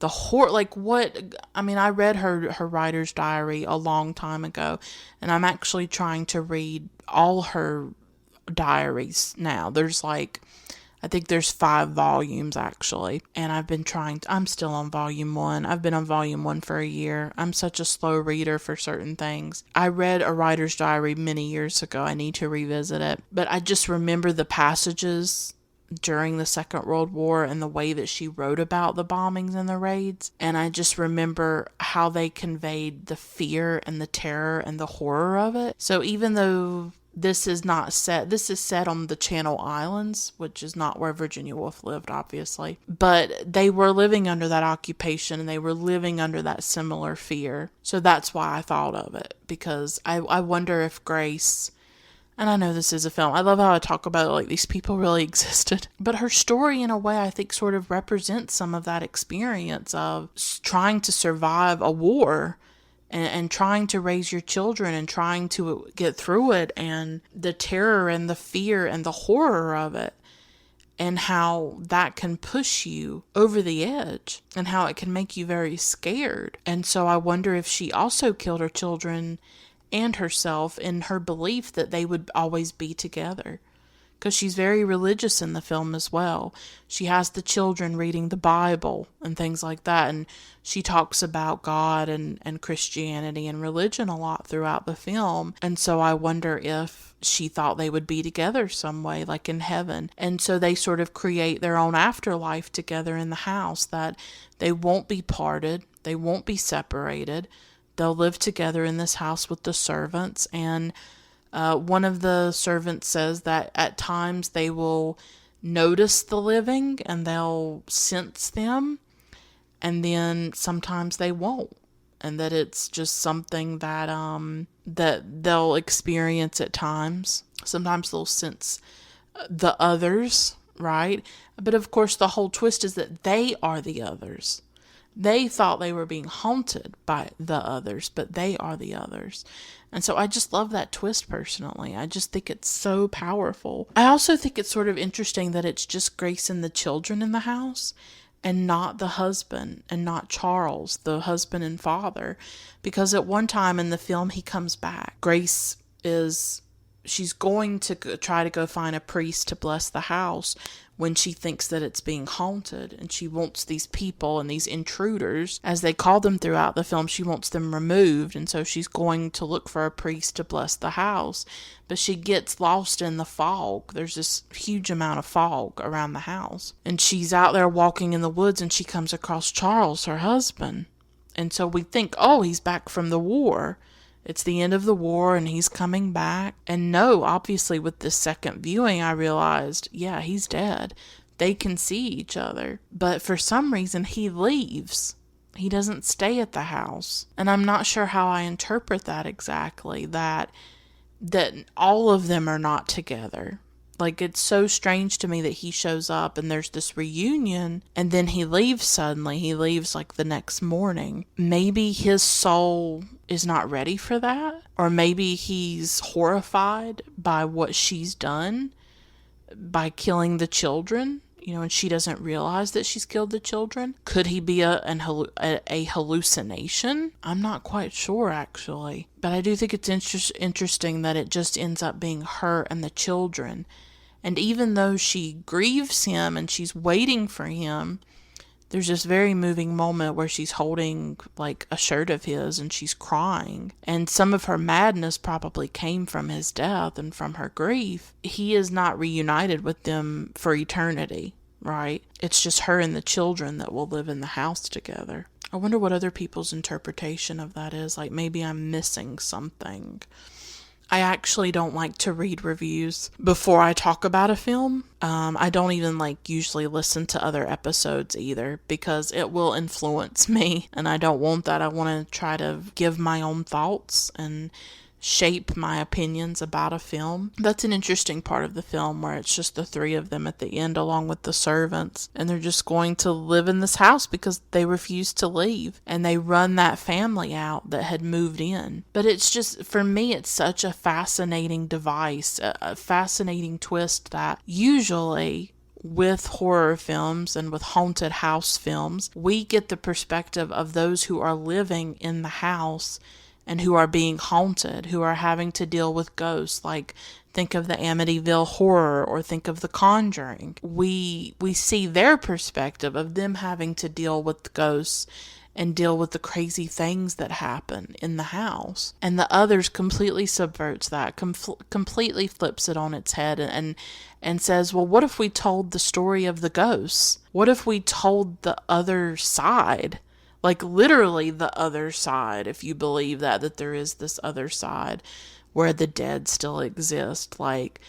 the horror. I read her writer's diary a long time ago, and I'm actually trying to read all her diaries now. I think there's 5 volumes actually, and I'm still on volume 1. I've been on volume 1 for a year. I'm such a slow reader for certain things. I read A Writer's Diary many years ago. I need to revisit it, but I just remember the passages during the Second World War and the way that she wrote about the bombings and the raids. And I just remember how they conveyed the fear and the terror and the horror of it. So even though this is set on the Channel Islands, which is not where Virginia Woolf lived, obviously. But they were living under that occupation and they were living under that similar fear. So that's why I thought of it, because I wonder if Grace, and I know this is a film, I love how I talk about it like these people really existed, but her story in a way I think sort of represents some of that experience of trying to survive a war and trying to raise your children and trying to get through it, and the terror and the fear and the horror of it, and how that can push you over the edge and how it can make you very scared. And so I wonder if she also killed her children and herself in her belief that they would always be together. Because she's very religious in the film as well. She has the children reading the Bible and things like that. And she talks about God and Christianity and religion a lot throughout the film. And so I wonder if she thought they would be together some way, like in heaven. And so they sort of create their own afterlife together in the house, that they won't be parted, they won't be separated. They'll live together in this house with the servants. And one of the servants says that at times they will notice the living and they'll sense them, and then sometimes they won't, and that it's just something that that they'll experience at times. Sometimes they'll sense the others, right? But of course the whole twist is that they are the others. They thought they were being haunted by the others, but they are the others. And so I just love that twist personally. I just think it's so powerful. I also think it's sort of interesting that it's just Grace and the children in the house, and not the husband, and not Charles, the husband and father. Because at one time in the film, he comes back. Grace she's going to try to go find a priest to bless the house when she thinks that it's being haunted, and she wants these people and these intruders, as they call them throughout the film, she wants them removed. And so she's going to look for a priest to bless the house, but she gets lost in the fog. There's this huge amount of fog around the house, and she's out there walking in the woods, and she comes across Charles, her husband. And so we think, oh, he's back from the war. It's the end of the war and he's coming back. And no, obviously with this second viewing, I realized, yeah, he's dead. They can see each other. But for some reason, he leaves. He doesn't stay at the house. And I'm not sure how I interpret that exactly, that all of them are not together. Like, it's so strange to me that he shows up and there's this reunion and then he leaves suddenly. He leaves like the next morning. Maybe his soul is not ready for that. Or maybe he's horrified by what she's done by killing the children, and she doesn't realize that she's killed the children. Could he be a hallucination? I'm not quite sure, actually. But I do think it's interesting that it just ends up being her and the children. And even though she grieves him and she's waiting for him, there's this very moving moment where she's holding like a shirt of his and she's crying. And some of her madness probably came from his death and from her grief. He is not reunited with them for eternity, right? It's just her and the children that will live in the house together. I wonder what other people's interpretation of that is. Like, maybe I'm missing something. I actually don't like to read reviews before I talk about a film. I don't even usually listen to other episodes either, because it will influence me and I don't want that. I want to try to give my own thoughts and shape my opinions about a film. That's an interesting part of the film, where it's just the three of them at the end along with the servants, and they're just going to live in this house because they refuse to leave, and they run that family out that had moved in. But it's just, for me, it's such a fascinating device, a fascinating twist that usually with horror films and with haunted house films, we get the perspective of those who are living in the house and who are being haunted, who are having to deal with ghosts. Like, think of the Amityville Horror, or think of The Conjuring. We see their perspective of them having to deal with ghosts and deal with the crazy things that happen in the house. And the others completely subverts that, completely flips it on its head, and says, well, what if we told the story of the ghosts? What if we told the other side? Like literally the other side, if you believe that there is this other side where the dead still exist. Like,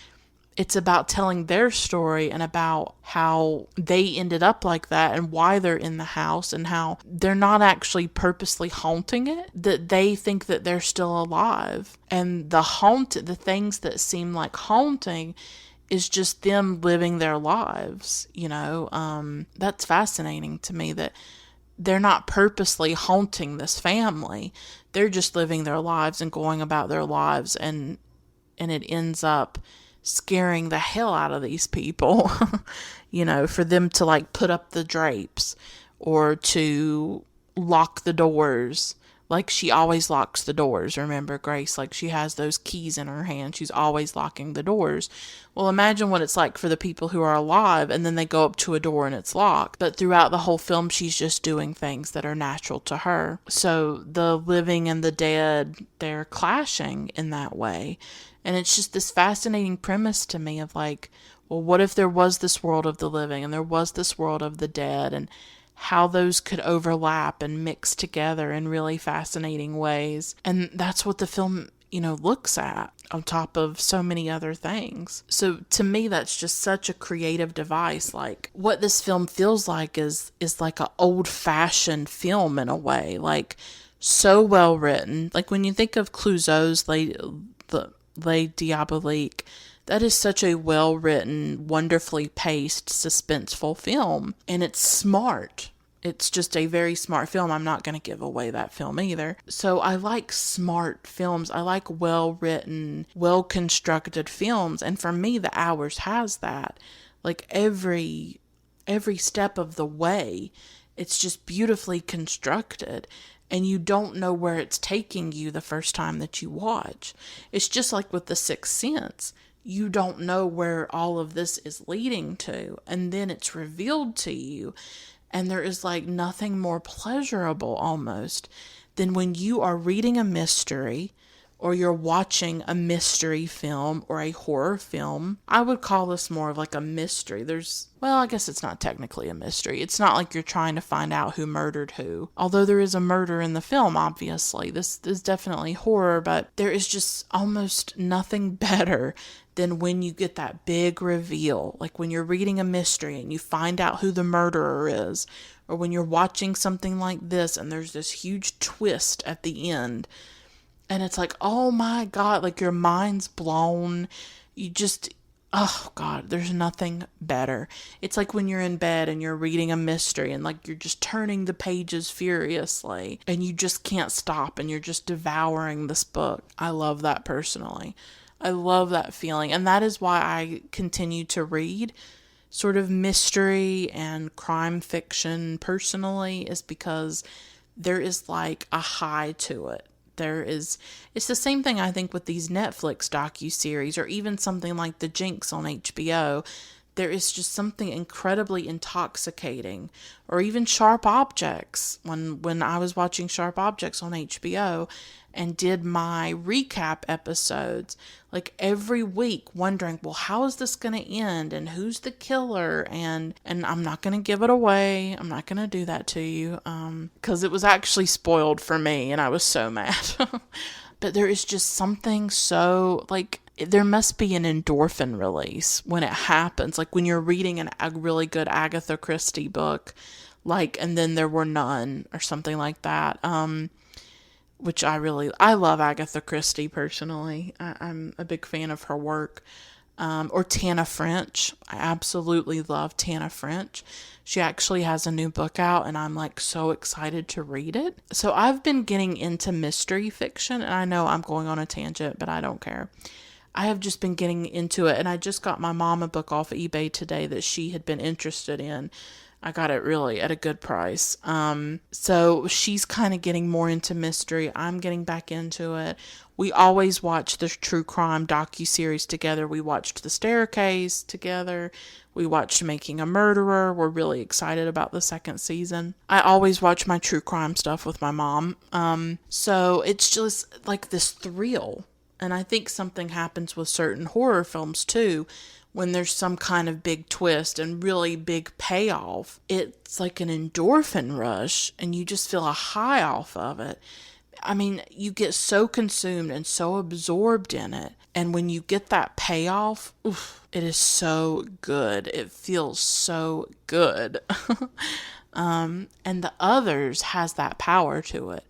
it's about telling their story and about how they ended up like that and why they're in the house and how they're not actually purposely haunting it, that they think that they're still alive. And the things that seem like haunting is just them living their lives, That's fascinating to me, that they're not purposely haunting this family. They're just living their lives and going about their lives, and it ends up scaring the hell out of these people, for them to like put up the drapes or to lock the doors. Like, she always locks the doors. Remember, Grace, like, she has those keys in her hand. She's always locking the doors. Well, imagine what it's like for the people who are alive, and then they go up to a door and it's locked. But throughout the whole film, she's just doing things that are natural to her. So the living and the dead, they're clashing in that way. And it's just this fascinating premise to me of like, well, what if there was this world of the living and there was this world of the dead, and how those could overlap and mix together in really fascinating ways. And that's what the film, looks at on top of so many other things. So to me, that's just such a creative device. Like, what this film feels like is like an old-fashioned film in a way, like so well written. Like, when you think of Clouseau's Les Diaboliques, that is such a well-written, wonderfully paced, suspenseful film. And it's smart. It's just a very smart film. I'm not going to give away that film either. So I like smart films. I like well-written, well-constructed films. And for me, The Hours has that. Like, every step of the way, it's just beautifully constructed. And you don't know where it's taking you the first time that you watch. It's just like with The Sixth Sense. You don't know where all of this is leading to, and then it's revealed to you. And there is like nothing more pleasurable almost than when you are reading a mystery or you're watching a mystery film or a horror film. I would call this more of like a mystery. I guess it's not technically a mystery. It's not like you're trying to find out who murdered who. Although there is a murder in the film, obviously. This is definitely horror, but there is just almost nothing better than when you get that big reveal. Like when you're reading a mystery and you find out who the murderer is, or when you're watching something like this and there's this huge twist at the end. And it's like, oh my God, like your mind's blown. Oh God, there's nothing better. It's like when you're in bed and you're reading a mystery and like you're just turning the pages furiously and you just can't stop and you're just devouring this book. I love that personally. I love that feeling. And that is why I continue to read sort of mystery and crime fiction personally, is because there is like a high to it. It's the same thing I think with these Netflix docuseries or even something like The Jinx on HBO. There is just something incredibly intoxicating, or even Sharp Objects. When I was watching Sharp Objects on HBO and did my recap episodes, like every week wondering, well, how is this going to end? And who's the killer? And I'm not going to give it away. I'm not going to do that to you. Because it was actually spoiled for me and I was so mad. But there is just something so, like, there must be an endorphin release when it happens. Like when you're reading a really good Agatha Christie book, like, And Then There Were None or something like that. Which I love Agatha Christie personally. I'm a big fan of her work. Or Tana French. I absolutely love Tana French. She actually has a new book out and I'm like so excited to read it. So I've been getting into mystery fiction, and I know I'm going on a tangent, but I don't care. I have just been getting into it, and I just got my mom a book off eBay today that she had been interested in. I got it really at a good price. So she's kind of getting more into mystery. I'm getting back into it. We always watch the true crime docuseries together. We watched The Staircase together. We watched Making a Murderer. We're really excited about the second season. I always watch my true crime stuff with my mom. So it's just like this thrill. And I think something happens with certain horror films too. When there's some kind of big twist and really big payoff, it's like an endorphin rush and you just feel a high off of it. I mean, you get so consumed and so absorbed in it. And when you get that payoff, oof, it is so good. It feels so good. And The Others has that power to it.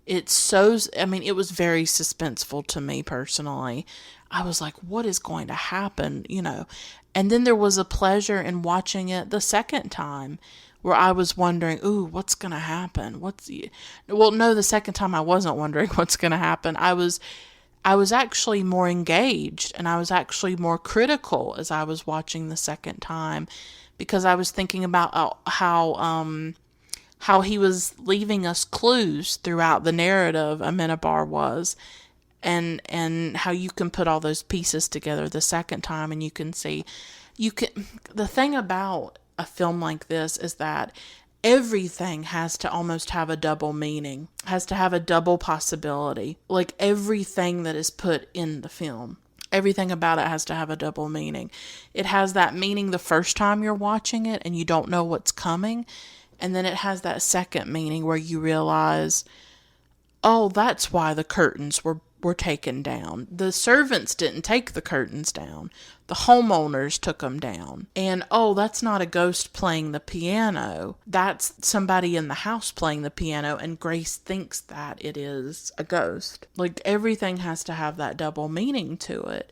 It's so, I mean, it was very suspenseful to me personally. I was like, what is going to happen? And then there was a pleasure in watching it the second time where I was wondering, ooh, what's going to happen? Well, no, the second time I wasn't wondering what's going to happen. I was actually more engaged and I was actually more critical as I was watching the second time because I was thinking about how he was leaving us clues throughout the narrative, Amenábar was, and how you can put all those pieces together the second time and you can see, the thing about a film like this is that everything has to almost have a double meaning, has to have a double possibility, like everything that is put in the film. Everything about it has to have a double meaning. It has that meaning the first time you're watching it and you don't know what's coming. And then it has that second meaning where you realize, oh, that's why the curtains were taken down. The servants didn't take the curtains down. The homeowners took them down. And, oh, that's not a ghost playing the piano. That's somebody in the house playing the piano, and Grace thinks that it is a ghost. Like, everything has to have that double meaning to it,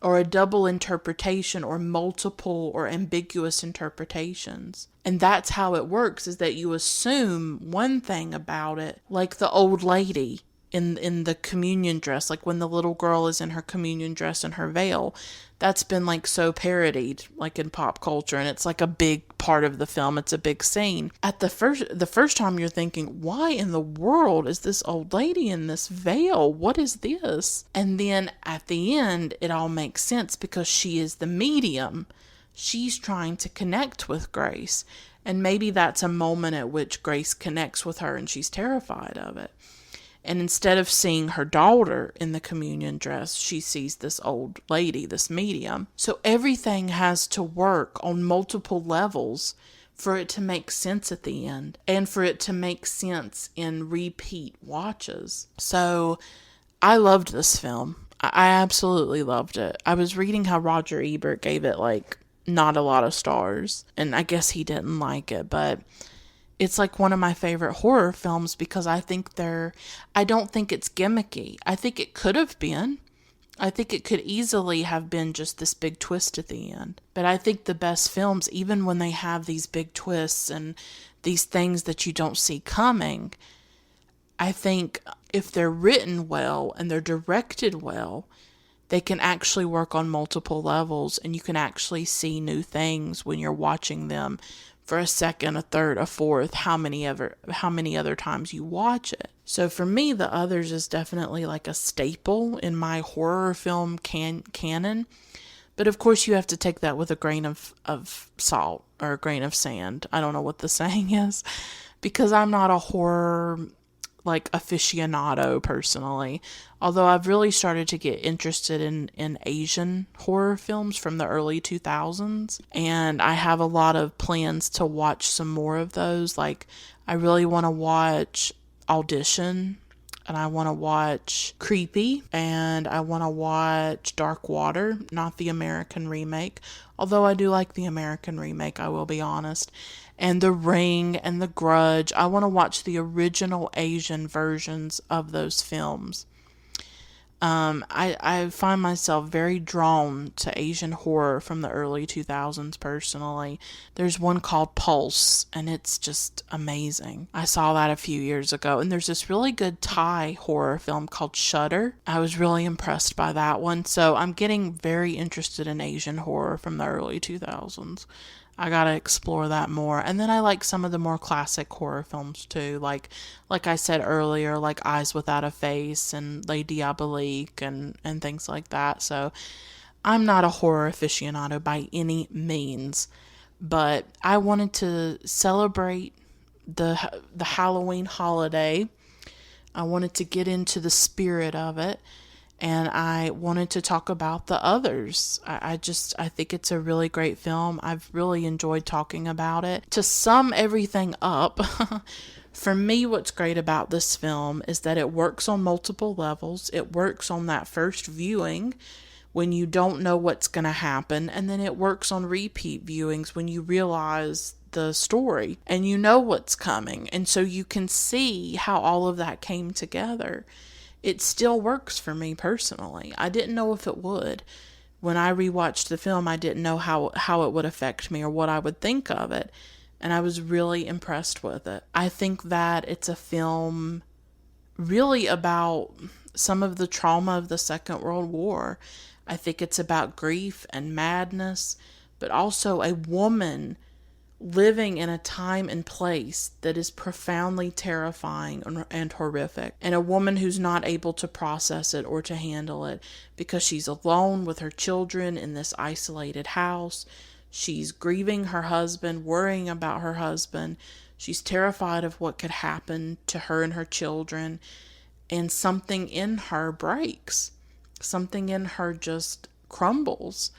or a double interpretation, or multiple or ambiguous interpretations. And that's how it works, is that you assume one thing about it, like the old lady in the communion dress, like when the little girl is in her communion dress and her veil. That's been like so parodied, like in pop culture, and it's like a big part of the film. It's a big scene. At the first time you're thinking, why in the world is this old lady in this veil? What is this? And then at the end, it all makes sense because she is the medium. She's trying to connect with Grace. And maybe that's a moment at which Grace connects with her and she's terrified of it. And instead of seeing her daughter in the communion dress, she sees this old lady, this medium. So everything has to work on multiple levels for it to make sense at the end and for it to make sense in repeat watches. So I loved this film. I absolutely loved it. I was reading how Roger Ebert gave it like not a lot of stars, and I guess he didn't like it, but it's like one of my favorite horror films because I don't think it's gimmicky. I think it could have been. I think it could easily have been just this big twist at the end. But I think the best films, even when they have these big twists and these things that you don't see coming, I think if they're written well and they're directed well, they can actually work on multiple levels and you can actually see new things when you're watching them for a second, a third, a fourth, how many other times you watch it. So for me, The Others is definitely like a staple in my horror film canon. But of course you have to take that with a grain of salt or a grain of sand. I don't know what the saying is, because I'm not a horror like aficionado personally. Although I've really started to get interested in Asian horror films from the early 2000s. And I have a lot of plans to watch some more of those. Like, I really want to watch Audition, and I want to watch Creepy, and I want to watch Dark Water, not the American remake. Although I do like the American remake, I will be honest. And The Ring and The Grudge. I want to watch the original Asian versions of those films. I find myself very drawn to Asian horror from the early 2000s personally. There's one called Pulse, and it's just amazing. I saw that a few years ago, and there's this really good Thai horror film called Shudder. I was really impressed by that one, so I'm getting very interested in Asian horror from the early 2000s. I gotta explore that more. And then I like some of the more classic horror films too, like I said earlier, like Eyes Without a Face and Les Diaboliques and things like that. So I'm not a horror aficionado by any means, but I wanted to celebrate the Halloween holiday. I wanted to get into the spirit of it, and I wanted to talk about the others. I think it's a really great film. I've really enjoyed talking about it. To sum everything up, for me, what's great about this film is that it works on multiple levels. It works on that first viewing when you don't know what's going to happen, and then it works on repeat viewings when you realize the story and you know what's coming, and so you can see how all of that came together. It still works for me personally. I didn't know if it would. When I rewatched the film, I didn't know how it would affect me or what I would think of it, and I was really impressed with it. I think that it's a film really about some of the trauma of the Second World War. I think it's about grief and madness, but also a woman living in a time and place that is profoundly terrifying and horrific, and a woman who's not able to process it or to handle it because she's alone with her children in this isolated house. She's grieving her husband, worrying about her husband. She's terrified of what could happen to her and her children, and something in her breaks. Something in her just crumbles.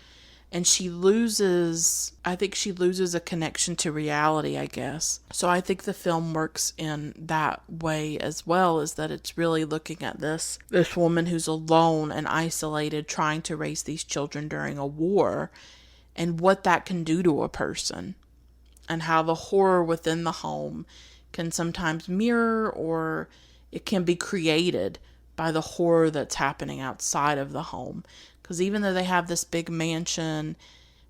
And I think she loses a connection to reality, I guess. So I think the film works in that way as well, is that it's really looking at this woman who's alone and isolated trying to raise these children during a war, and what that can do to a person, and how the horror within the home can sometimes mirror, or it can be created by the horror that's happening outside of the home. Because even though they have this big mansion,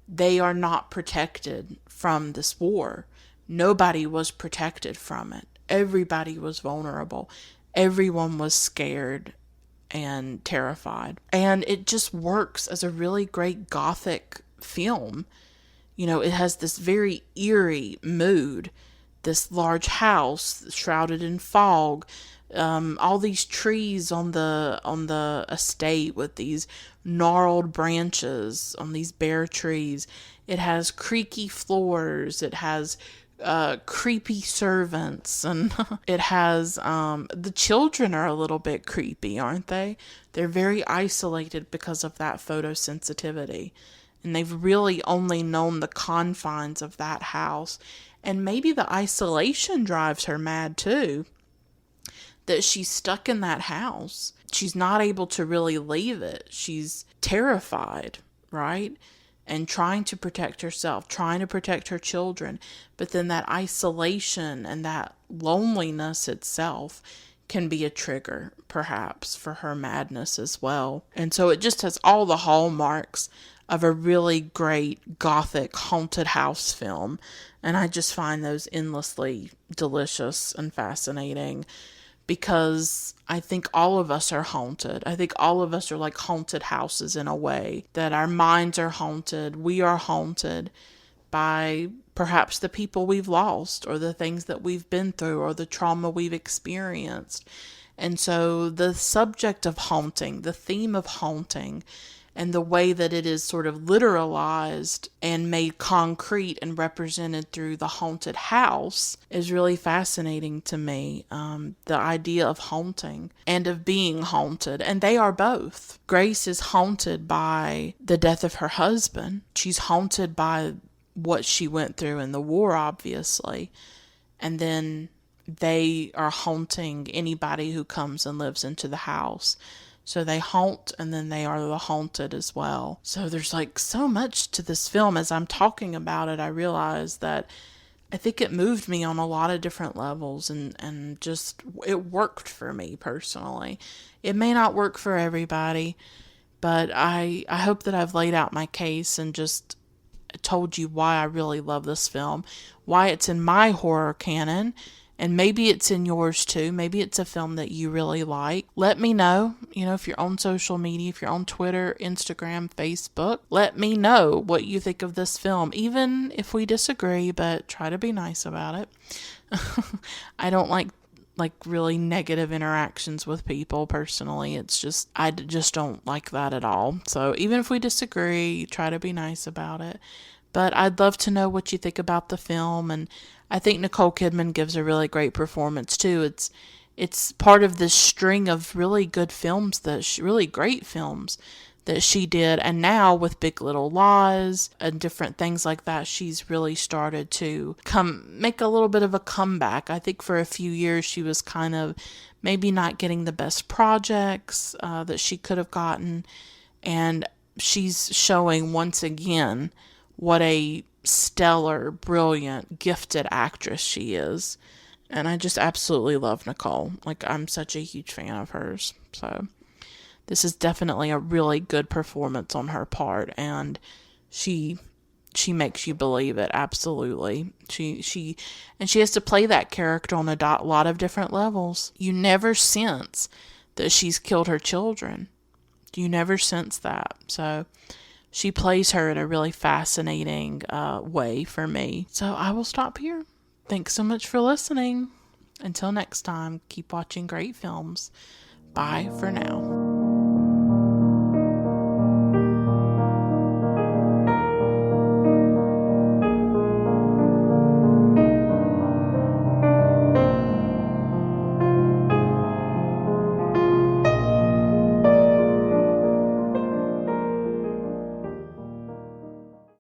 they are not protected from this war. Nobody was protected from it. Everybody was vulnerable. Everyone was scared and terrified. And it just works as a really great gothic film. You know, it has this very eerie mood. This large house shrouded in fog. All these trees on the estate with these gnarled branches on these bare trees. It has creaky floors. It has creepy servants, and it has the children are a little bit creepy, aren't they? They're very isolated because of that photosensitivity, and they've really only known the confines of that house. And maybe the isolation drives her mad too, that she's stuck in that house. She's not able to really leave it. She's terrified, right? And trying to protect herself, trying to protect her children. But then that isolation and that loneliness itself can be a trigger, perhaps, for her madness as well. And so it just has all the hallmarks of a really great gothic haunted house film. And I just find those endlessly delicious and fascinating, because I think all of us are haunted. I think all of us are like haunted houses in a way, that our minds are haunted. We are haunted by perhaps the people we've lost, or the things that we've been through, or the trauma we've experienced. And so the subject of haunting, the theme of haunting, and the way that it is sort of literalized and made concrete and represented through the haunted house is really fascinating to me. The idea of haunting and of being haunted, and they are both. Grace is haunted by the death of her husband. She's haunted by what she went through in the war, obviously. And then they are haunting anybody who comes and lives into the house. So they haunt, and then they are the haunted as well. So there's like so much to this film. As I'm talking about it, I realize that I think it moved me on a lot of different levels, and just, it worked for me personally. It may not work for everybody, but I hope that I've laid out my case and just told you why I really love this film, why it's in my horror canon, And maybe it's in yours too. Maybe it's a film that you really like. Let me know, if you're on social media, if you're on Twitter, Instagram, Facebook, let me know what you think of this film, even if we disagree, but try to be nice about it. I don't like really negative interactions with people personally. I just don't like that at all. So even if we disagree, try to be nice about it. But I'd love to know what you think about the film, and I think Nicole Kidman gives a really great performance too. It's part of this string of really good films really great films that she did, and now with Big Little Lies and different things like that, she's really started to make a little bit of a comeback. I think for a few years she was kind of maybe not getting the best projects that she could have gotten, and she's showing once again what a stellar, brilliant, gifted actress she is. And I just absolutely love Nicole. I'm such a huge fan of hers. So this is definitely a really good performance on her part, and she makes you believe it. Absolutely. She has to play that character on a lot of different levels. You never sense that she's killed her children. You never sense that. So she plays her in a really fascinating way for me. So I will stop here. Thanks so much for listening. Until next time, keep watching great films. Bye for now.